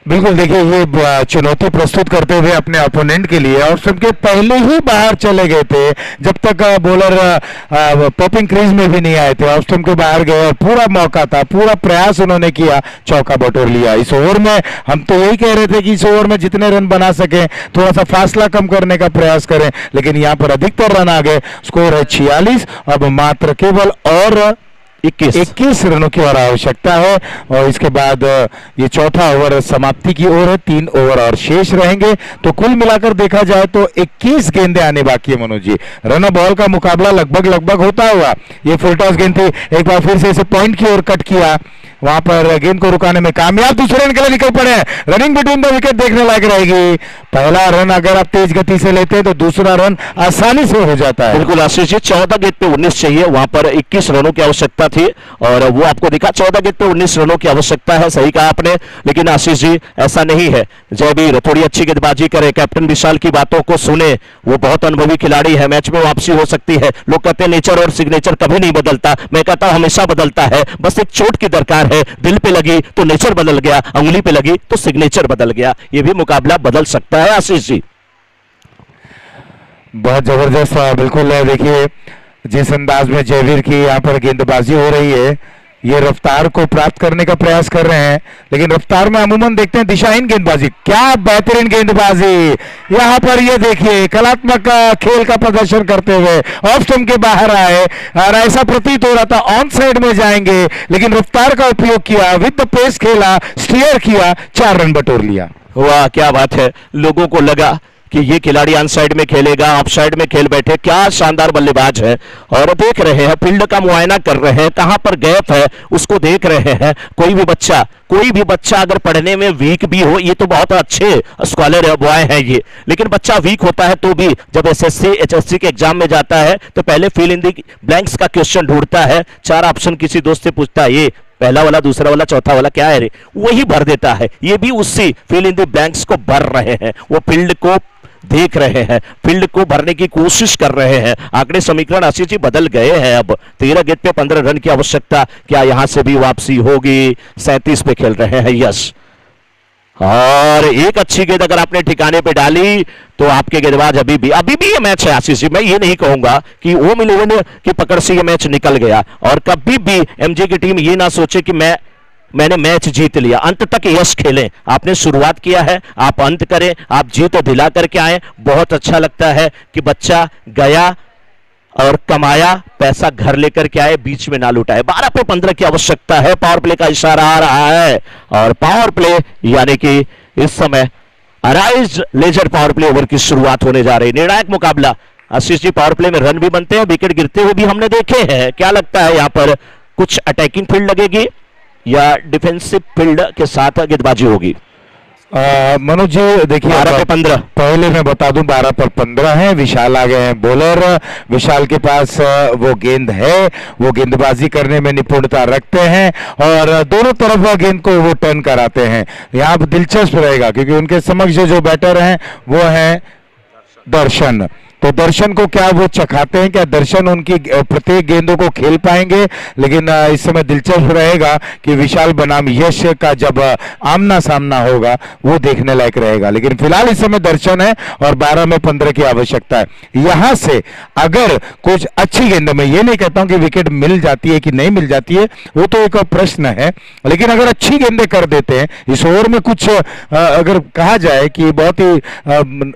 बिल्कुल, देखिए ये चुनौती प्रस्तुत करते हुए अपने ओपोनेंट के लिए, और सबके पहले ही बाहर चले गए थे जब तक बॉलर पॉपिंग क्रीज में भी नहीं आए थे। ऑफ स्टंप के बाहर गए और पूरा मौका था, पूरा प्रयास उन्होंने किया, चौका बटोर लिया। इस ओवर में हम तो यही कह रहे थे कि इस ओवर में जितने रन बना सके थोड़ा सा फासला कम करने का प्रयास करें, लेकिन यहाँ पर अधिकतर रन आ गए। स्कोर है 46, अब मात्र केवल और 21 रनों की और आवश्यकता है, और इसके बाद ये चौथा ओवर समाप्ति की ओर है। 3 ओवर और शेष रहेंगे, तो कुल मिलाकर देखा जाए तो 21 गेंदें आने बाकी है मनोज जी। रन बॉल का मुकाबला लगभग होता हुआ, ये फुल टॉस गेंद थी, एक बार फिर से इसे पॉइंट की ओर कट किया, वहां पर गेंद को रुकाने में कामयाब, दूसरे रन के लिए निकल पड़े। रनिंग बिटवीन द विकेट देखने लायक रहेगी। पहला रन अगर आप तेज गति से लेते हैं तो दूसरा रन आसानी से हो जाता है। बिल्कुल आशीष जी, 14 गेंद पे 19 चाहिए, वहां पर 21 रनों की आवश्यकता थी, और वो आपको दिखा 14 गेंद पे 19 रनों की आवश्यकता है। सही कहा आपने, लेकिन आशीष जी ऐसा नहीं है। जयवीर थोड़ी अच्छी गेंदबाजी करे, कैप्टन विशाल की बातों को सुने, वो बहुत अनुभवी खिलाड़ी है, मैच में वापसी हो सकती है। लोग कहते हैं नेचर और सिग्नेचर कभी नहीं बदलता, मैं कहता हूं हमेशा बदलता है। बस एक चोट की दरकार है, दिल पे लगी तो नेचर बदल गया, अंगुली पे लगी तो सिग्नेचर बदल गया। ये भी मुकाबला बदल सकता है आशीष जी। बहुत जबरदस्त, बिल्कुल है। देखिए जिस अंदाज में जयवीर की यहाँ पर गेंदबाजी हो रही है, ये रफ्तार को प्राप्त करने का प्रयास कर रहे हैं, लेकिन रफ्तार में अमूमन देखते हैं दिशाहीन गेंदबाजी। क्या बेहतरीन गेंदबाजी यहाँ पर, ये देखिए कलात्मक खेल का प्रदर्शन करते हुए ऑफ स्टंप के बाहर आए, और ऐसा प्रतीत हो रहा था ऑन साइड में जाएंगे, लेकिन रफ्तार का उपयोग किया, विद द पेस खेला, स्टीयर किया, 4 रन बटोर लिया। वाह क्या बात है, लोगों को लगा कि ये खिलाड़ी ऑन साइड में खेलेगा, ऑफ साइड में खेल बैठे। क्या शानदार बल्लेबाज है, और देख रहे हैं, फील्ड का मुआयना कर रहे हैं, कहां पर गैप है उसको देख रहे हैं। कोई भी बच्चा अगर पढ़ने में वीक भी हो, ये तो बहुत अच्छे स्कॉलर बॉय है ये, लेकिन बच्चा वीक होता है तो भी जब एसएससी एचएससी के एग्जाम में जाता है तो पहले फिल इन द ब्लैंक्स का क्वेश्चन ढूंढता है। 4 ऑप्शन किसी दोस्त से पूछता है, ये पहला वाला, दूसरा वाला, चौथा वाला क्या है रे, वही भर देता है। ये भी उसी फिल इन द ब्लैंक्स को भर रहे हैं, वो फील्ड को देख रहे हैं, फील्ड को भरने की कोशिश कर रहे हैं। आंकड़े समीकरण आशीष जी बदल गए हैं। अब 13 गेंद पे 15 रन की आवश्यकता, क्या यहां से भी वापसी होगी? 37 पे खेल रहे हैं, यस। और एक अच्छी गेंद अगर आपने ठिकाने पे डाली तो आपके गेंदबाज अभी भी ये मैच है आशीष जी। मैं ये नहीं कहूंगा कि ओम 11 की पकड़ से ये मैच निकल गया, और कभी भी एमजे की टीम ये ना सोचे कि मैंने मैच जीत लिया। अंत तक यश खेलें, आपने शुरुआत किया है, आप अंत करें, आप जीत दिला करके आए। बहुत अच्छा लगता है कि बच्चा गया और कमाया, पैसा घर लेकर के आए, बीच में ना लुटाए। 12 पे 15 की आवश्यकता है, पावर प्ले का इशारा आ रहा है, और पावर प्ले यानी कि इस समय arise laser power play over की शुरुआत होने जा रही। निर्णायक मुकाबला आशीष जी, पावर प्ले में रन भी बनते हैं, विकेट गिरते हुए भी हमने देखे हैं। क्या लगता है यहाँ पर कुछ अटैकिंग फील्ड लगेगी या डिफेंसिव फील्ड के साथ गेंदबाजी होगी? मनोज जी देखिए, 12 पे 15 पहले मैं बता दूं 12 पर 15 है। विशाल आ गए हैं बॉलर। विशाल के पास वो गेंद है, वो गेंदबाजी करने में निपुणता रखते हैं और दोनों तरफ गेंद को वो टर्न कराते हैं। यहाँ दिलचस्प रहेगा क्योंकि उनके समक्ष जो बैटर हैं वो हैं दर्शन। तो दर्शन को क्या वो चखाते हैं, क्या दर्शन उनकी प्रत्येक गेंदों को खेल पाएंगे? लेकिन इस समय दिलचस्प रहेगा कि विशाल बनाम यश का जब आमना सामना होगा वो देखने लायक रहेगा। लेकिन फिलहाल इस समय दर्शन है और 12 में 15 की आवश्यकता है। यहां से अगर कुछ अच्छी गेंदों में, ये नहीं कहता हूं कि विकेट मिल जाती है कि नहीं मिल जाती है, वो तो एक प्रश्न है, लेकिन अगर अच्छी गेंदें कर देते हैं इस ओवर में, कुछ अगर कहा जाए कि बहुत ही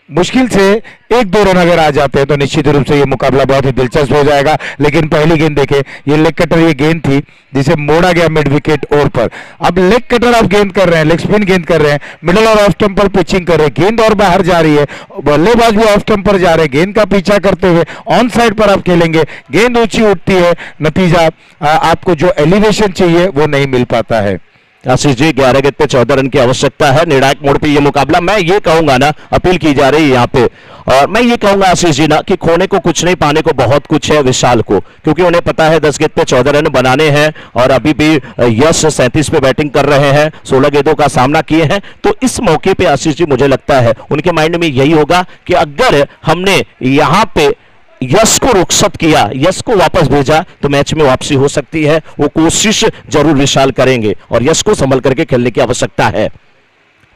मुश्किल से 1-2 रन अगर आ जाते हैं तो निश्चित रूप से ये मुकाबला बहुत ही दिलचस्प हो जाएगा। लेकिन पहली गेंद देखें, ये लेग कटर ये गेंद थी जिसे मोड़ा गया मिड विकेट ओवर पर। अब लेग कटर आप गेंद कर रहे हैं, लेग स्पिन गेंद कर रहे हैं, मिडल और ऑफ स्टंप पर पिचिंग कर रहे हैं, गेंद और बाहर जा रही है, बल्लेबाज भी ऑफ स्टंप पर जा रहे हैं, गेंद का पीछा करते हुए ऑन साइड पर आप खेलेंगे, गेंद ऊंची उठती है, नतीजा आपको जो एलिवेशन चाहिए वो नहीं मिल पाता है। आशीष जी 11 गेंद पे 14 रन की आवश्यकता है। निर्णायक मोड़ पे ये मुकाबला, मैं ये कहूंगा ना, अपील की जा रही है यहाँ पे, और मैं ये कहूंगा आशीष जी ना कि खोने को कुछ नहीं, पाने को बहुत कुछ है विशाल को, क्योंकि उन्हें पता है 10 गेंद पे 14 रन बनाने हैं और अभी भी यश 37 पे बैटिंग कर रहे हैं, 16 गेंदों का सामना किए हैं। तो इस मौके पे आशीष जी मुझे लगता है उनके माइंड में यही होगा कि अगर हमने यहाँ पे यश को रुखसत किया, यश को वापस भेजा, तो मैच में वापसी हो सकती है। वो कोशिश जरूर विशाल करेंगे और यश को संभल करके खेलने की आवश्यकता है।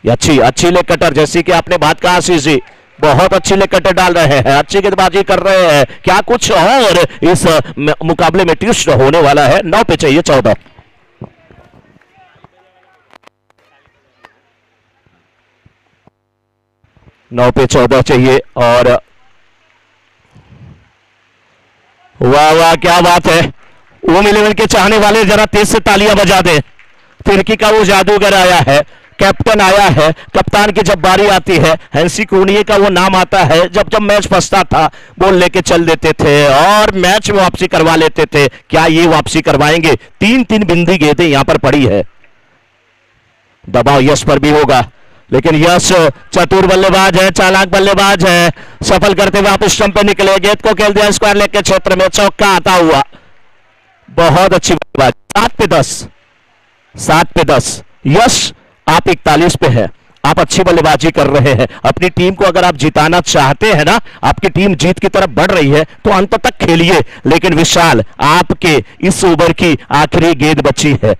अच्छी लेग कटर, जैसी कि आपने बात कहा आशीष जी, बहुत अच्छी लेग कटर डाल रहे हैं, अच्छी गेंदबाजी कर रहे हैं। क्या कुछ और इस मुकाबले में ट्विस्ट होने वाला है? 9 पे चाहिए 14। 9 पे 14 चाहिए और वाह वाह क्या बात है। ओम 11 के चाहने वाले जरा तेज से तालियां बजा दें। फिरकी का वो जादूगर आया है, कैप्टन आया है। कप्तान की जब बारी आती है, हैंसी क्रोनिये का वो नाम आता है। जब जब मैच फंसता था बोल लेके चल देते थे और मैच में वापसी करवा लेते थे। क्या ये वापसी करवाएंगे? 3-3 बिंदी गेंदें यहां पर पड़ी है। दबाव यश पर भी होगा, लेकिन यश चतुर बल्लेबाज है, चालाक बल्लेबाज है। सफल करते हुए आप स्टंप पे निकले, गेंद को खेल दिया स्क्वायर लेग के क्षेत्र में, चौका आता हुआ। बहुत अच्छी बल्लेबाज। 7 पे 10, 7 पे 10। यश आप 41 पे है, आप अच्छी बल्लेबाजी कर रहे हैं। अपनी टीम को अगर आप जिताना चाहते हैं ना, आपकी टीम जीत की तरफ बढ़ रही है, तो अंत तक खेलिए। लेकिन विशाल, आपके इस ओवर की आखिरी गेंद बची है।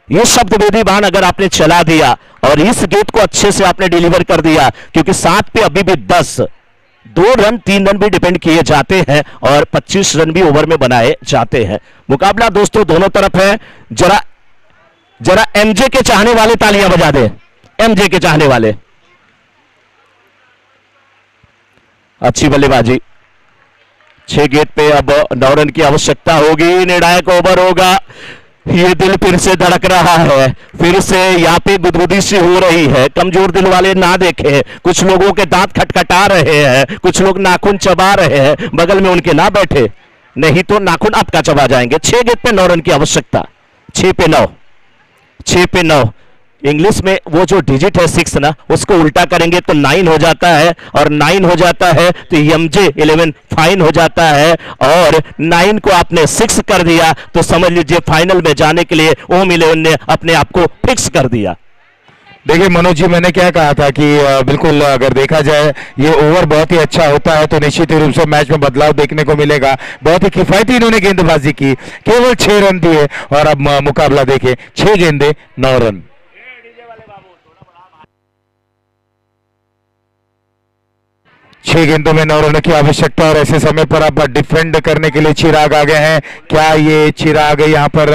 ये शब्द वेदी बाण अगर आपने चला दिया और इस गेंद को अच्छे से आपने डिलीवर कर दिया, क्योंकि 7 पे अभी भी 10, 2 रन 3 रन भी डिपेंड किए जाते हैं और 25 रन भी ओवर में बनाए जाते हैं। मुकाबला दोस्तों दोनों तरफ है। जरा एमजे के चाहने वाले तालियां बजा दें। एमजे के चाहने वाले, अच्छी बल्लेबाजी। 6 गेंद पे अब 9 रन की आवश्यकता होगी। निर्णायक ओवर होगा। ये दिल फिर से धड़क रहा है, फिर से यहाँ पे गुदगुदी सी हो रही है। कमजोर दिल वाले ना देखें, कुछ लोगों के दांत खटखटा रहे हैं, कुछ लोग नाखून चबा रहे हैं, बगल में उनके ना बैठे, नहीं तो नाखून आपका चबा जाएंगे। 6 गेंद पे 9 रन की आवश्यकता। 6 पे 9, 6 पे 9। इंग्लिश में वो जो डिजिट है 6 ना, उसको उल्टा करेंगे तो 9 हो जाता है, और 9 हो जाता है तो एमजे 11 फाइन हो जाता है, और 9 को आपने 6 कर दिया तो समझ लीजिए फाइनल में जाने के लिए ओम 11 ने अपने आप को फिक्स कर दिया। देखिए मनोज जी, मैंने क्या कहा था कि बिल्कुल अगर देखा जाए ये ओवर बहुत ही अच्छा होता है तो निश्चित रूप से मैच में बदलाव देखने को मिलेगा। बहुत ही किफायती इन्होंने गेंदबाजी की, केवल 6 रन दिए और अब मुकाबला देखें, 6 गेंदे 9 रन। छह गेंदों में 9 रन की आवश्यकता और ऐसे समय पर अब डिफेंड करने के लिए चिराग आ गए हैं। क्या ये चिराग यहाँ पर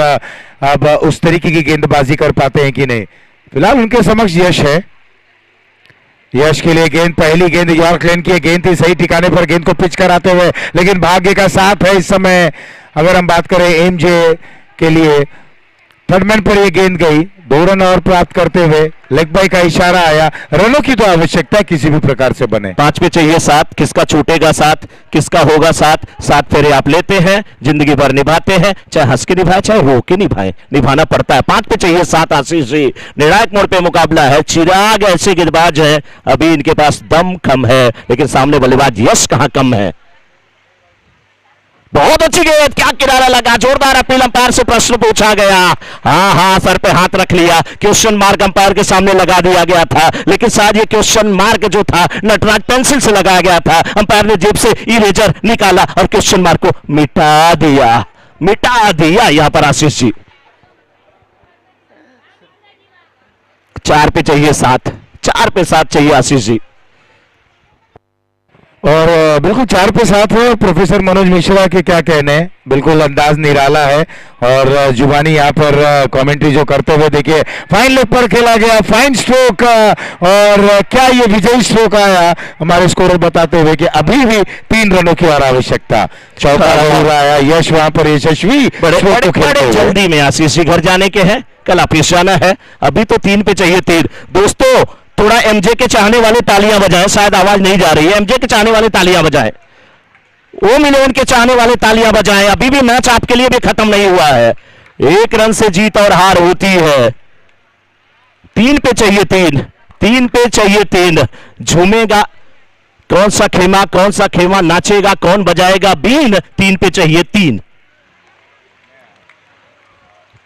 अब उस तरीके की गेंदबाजी कर पाते हैं कि नहीं? फिलहाल उनके समक्ष यश है। यश के लिए गेंद, पहली गेंद यॉर्क लेन की गेंद थी, सही ठिकाने पर गेंद को पिच कराते हुए, लेकिन भाग्य का साथ है इस समय। अगर हम बात करें एमजे के लिए, थर्डमैन पर यह गेंद गई, 2 रन और प्राप्त करते हुए लेग बाई का इशारा आया। रनों की तो आवश्यकता किसी भी प्रकार से बने। 5 पे चाहिए 7, किसका छूटेगा 7, किसका होगा 7। 7 फेरे आप लेते हैं, जिंदगी भर निभाते हैं, चाहे हंस के निभाए चाहे रो के निभाए, निभाना पड़ता है। 5 पे चाहिए 7 आशीष जी। निर्णायक मोड़ पे मुकाबला है। चिराग ऐसे गेंदबाज है, अभी इनके पास दम कम है, लेकिन सामने बल्लेबाज यश कहां कम है। बहुत अच्छी गेंद, क्या किनारा लगा, जोरदार अपील। अंपायर से प्रश्न पूछा गया, हाँ सर पे हाथ रख लिया। क्वेश्चन मार्क अंपायर के सामने लगा दिया गया था, लेकिन शायद ये क्वेश्चन मार्क जो था नटराज पेंसिल से लगाया गया था। अंपायर ने जेब से इरेजर निकाला और क्वेश्चन मार्क को मिटा दिया यहां पर आशीष जी। 4 पे चाहिए 7, 4 पे 7 चाहिए आशीष जी। और बिल्कुल 4 पे 7 है। प्रोफेसर मनोज मिश्रा के क्या कहने हैं, बिल्कुल अंदाज निराला है। और जुबानी यहाँ पर कमेंट्री जो करते हुए देखिए, फाइन लेग पर खेला गया, फाइन स्ट्रोक। और क्या ये विजयी स्ट्रोक आया, हमारे स्कोरर बताते हुए कि अभी भी 3 रनों की और आवश्यकता। चौथा रन आया, यश वहां पर यशस्वी बड़े जल्दी में आशीष जी घर जाने के हैं, कल ऑफिस जाना है। अभी तो 3 पे चाहिए 3। दोस्तों थोड़ा एमजे के चाहने वाले तालियां बजाएं, शायद आवाज नहीं जा रही है। एमजे के चाहने वाले तालियां बजाएं, ओम इलेवन के चाहने वाले तालियां बजाएं। अभी भी मैच आपके लिए भी खत्म नहीं हुआ है। 1 रन से जीत और हार होती है। 3 पे चाहिए 3 पे चाहिए 3। झूमेगा कौन सा खेमा, नाचेगा कौन, बजाएगा बीन। 3 पे चाहिए 3।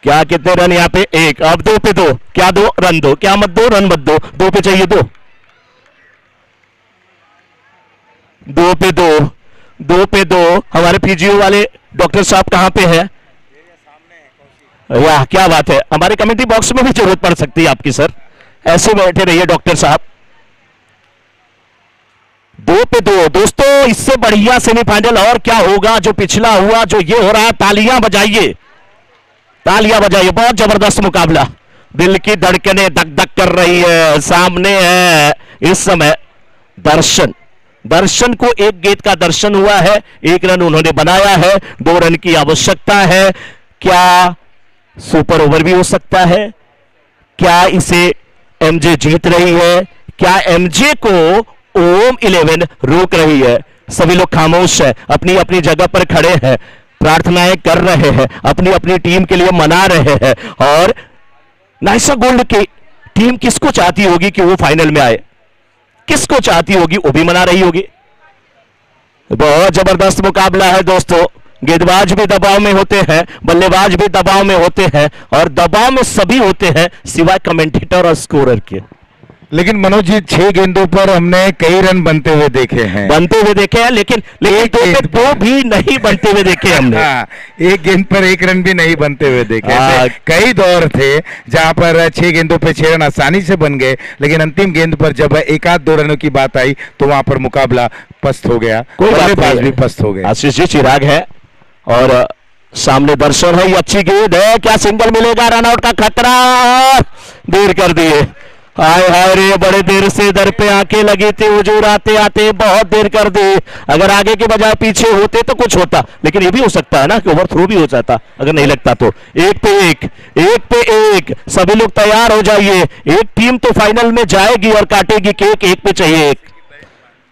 क्या कितने रन यहाँ पे? 1। अब 2 पे 2, क्या 2 रन 2, क्या मत 2 रन मत 2। 2 पे चाहिए 2, 2 पे 2, 2 पे 2। हमारे पीजीओ वाले डॉक्टर साहब कहां पे है? वाह क्या बात है, हमारे कमेंट्री बॉक्स में भी जरूरत पड़ सकती है आपकी सर, ऐसे बैठे रहिए डॉक्टर साहब। 2 पे 2 दोस्तों, इससे बढ़िया सेमीफाइनल और क्या होगा। जो पिछला हुआ, जो ये हो रहा है, तालियां बजाइए, तालियां बजाइए। बहुत जबरदस्त मुकाबला, दिल की धड़कनें धक धक कर रही है। सामने है इस समय दर्शन को 1 गेंद का दर्शन हुआ है, 1 रन उन्होंने बनाया है। 2 रन की आवश्यकता है। क्या सुपर ओवर भी हो सकता है? क्या इसे एमजे जीत रही है? क्या एमजे को ओम 11 रोक रही है? सभी लोग खामोश है, अपनी अपनी जगह पर खड़े हैं, प्रार्थनाएं कर रहे हैं, अपनी अपनी टीम के लिए मना रहे हैं। और नाइसा गोल्ड की टीम किसको चाहती होगी कि वो फाइनल में आए, किसको चाहती होगी, वो भी मना रही होगी। बहुत जबरदस्त मुकाबला है दोस्तों। गेंदबाज भी दबाव में होते हैं, बल्लेबाज भी दबाव में होते हैं, और दबाव में सभी होते हैं सिवाय कमेंटेटर और स्कोरर के। लेकिन मनोज जी 6 गेंदों पर हमने कई रन बनते हुए देखे हैं, लेकिन 2 भी नहीं बनते हुए देखे हमने। हाँ, 1 गेंद पर 1 रन भी नहीं बनते हुए देखे। कई दौर थे जहां पर 6 गेंदों पे 6 रन आसानी से बन गए, लेकिन अंतिम गेंद पर जब 1-2 रनों की बात आई तो वहां पर मुकाबला पस्त हो गया, बल्लेबाज भी पस्त हो गए। आशीष जी चिराग है और सामने दर्शन है, ये अच्छी गेंद है, क्या सिंगल मिलेगा? रनआउट का खतरा, देर कर दिए। हाय हाय रे, बड़े देर से दर पे आके लगी थी हुजूर, आते आते बहुत देर कर दी। अगर आगे के बजाय पीछे होते तो कुछ होता, लेकिन ये भी हो सकता है ना कि ओवरथ्रो भी हो जाता अगर नहीं लगता तो। 1 पे 1, सभी लोग तैयार हो जाइए। एक टीम तो फाइनल में जाएगी और काटेगी केक। 1 पे चाहिए 1।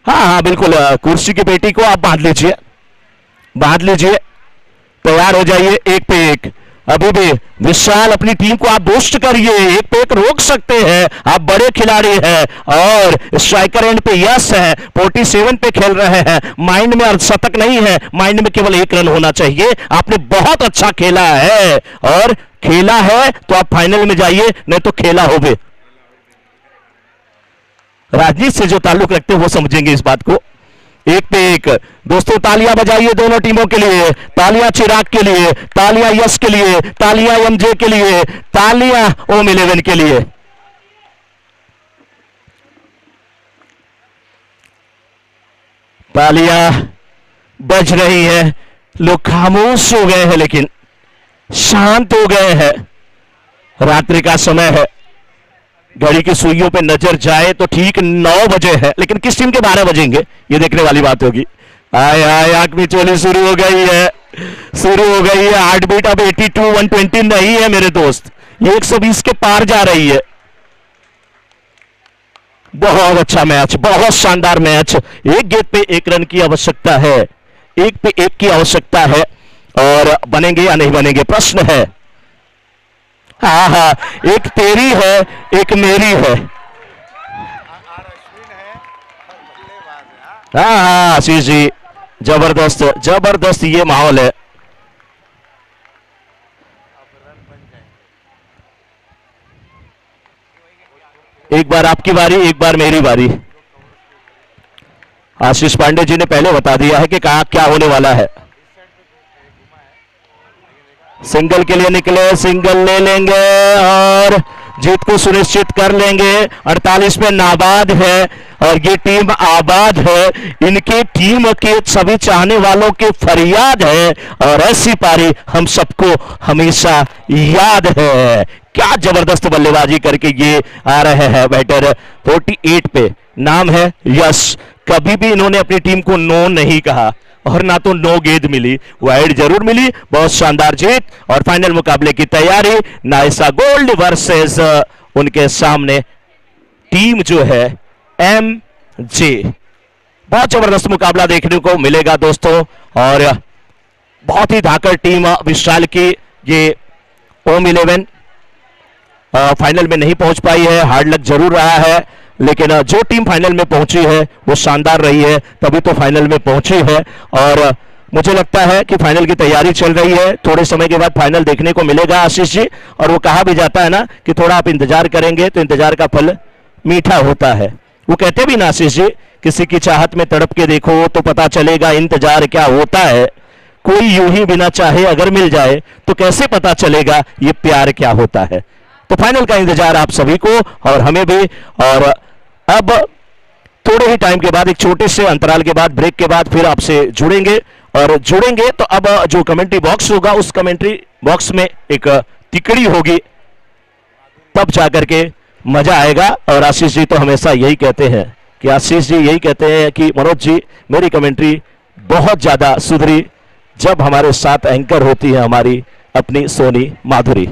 हाँ बिल्कुल, कुर्सी की पेटी को आप बांध लीजिए, तैयार हो जाइए। 1 पे 1। अभी भी विशाल अपनी टीम को आप बूस्ट करिए, 1 पे 1 रोक सकते हैं, आप बड़े खिलाड़ी हैं। और स्ट्राइकर एंड पे यस है, 47 पे खेल रहे हैं, माइंड में अर्धशतक नहीं है, माइंड में केवल 1 रन होना चाहिए। आपने बहुत अच्छा खेला है, और खेला है तो आप फाइनल में जाइए, नहीं तो खेला होवे। राजनीति से जो ताल्लुक रखते हैं वो समझेंगे इस बात को। 1 पे 1 दोस्तों, तालियां बजाइए दोनों टीमों के लिए, तालियां चिराग के लिए, तालियां यश के लिए, तालियां एमजे के लिए, तालियां ओम 11 के लिए। तालियां बज रही हैं, लोग खामोश हो गए हैं, लेकिन शांत हो गए हैं। रात्रि का समय है, घड़ी की सुइयों पे नजर जाए तो ठीक 9 बजे है, लेकिन किस टीम के 12 बजेंगे ये देखने वाली बात होगी। आय आय, आंख में चोली शुरू हो गई है, हार्ट बीट अब 82 120 नहीं है मेरे दोस्त, ये 120 के पार जा रही है। बहुत अच्छा मैच, बहुत शानदार मैच। एक गेंद पे एक रन की आवश्यकता है, एक पे एक की आवश्यकता है, और बनेंगे या नहीं बनेंगे प्रश्न है। हाँ हाँ, एक तेरी है एक मेरी है। हाँ हाँ आशीष जी, जबरदस्त जबरदस्त ये माहौल है। एक बार आपकी बारी, एक बार मेरी बारी। आशीष पांडे जी ने पहले बता दिया है कि कहा क्या होने वाला है। सिंगल के लिए निकले, सिंगल ले लेंगे और जीत को सुनिश्चित कर लेंगे। 48 में नाबाद है और ये टीम आबाद है। इनकी टीम के सभी चाहने वालों के फरियाद है और ऐसी पारी हम सबको हमेशा याद है। क्या जबरदस्त बल्लेबाजी करके ये आ रहे हैं बैटर। 48 पे नाम है यश। कभी भी इन्होंने अपनी टीम को नो नहीं कहा और ना तो नो गेंद मिली, वाइड जरूर मिली। बहुत शानदार जीत और फाइनल मुकाबले की तैयारी। नाइसा गोल्ड वर्सेस उनके सामने टीम जो है एमजे। बहुत जबरदस्त मुकाबला देखने को मिलेगा दोस्तों और बहुत ही धाकड़ टीम विशाल की। ये ओम 11 फाइनल में नहीं पहुंच पाई है, हार्ड लक जरूर रहा है, लेकिन जो टीम फाइनल में पहुंची है वो शानदार रही है, तभी तो फाइनल में पहुंची है। और मुझे लगता है कि फाइनल की तैयारी चल रही है। थोड़े समय के बाद फाइनल देखने को मिलेगा आशीष जी। और वो कहा भी जाता है ना कि थोड़ा आप इंतजार करेंगे तो इंतजार का फल मीठा होता है। वो कहते भी ना आशीष जी, किसी की चाहत में तड़प के देखो तो पता चलेगा इंतजार क्या होता है। कोई यूं ही बिना चाहे अगर मिल जाए तो कैसे पता चलेगा ये प्यार क्या होता है। तो फाइनल का इंतजार आप सभी को और हमें भी। और अब थोड़े ही टाइम के बाद, एक छोटे से अंतराल के बाद, ब्रेक के बाद फिर आपसे जुड़ेंगे। और जुड़ेंगे तो अब जो कमेंट्री बॉक्स होगा उस कमेंट्री बॉक्स में एक तिकड़ी होगी, तब जाकर के मजा आएगा। और आशीष जी तो हमेशा यही कहते हैं कि आशीष जी यही कहते हैं कि मनोज जी मेरी कमेंट्री बहुत ज्यादा सुधरी जब हमारे साथ एंकर होती है हमारी अपनी सोनी माधुरी।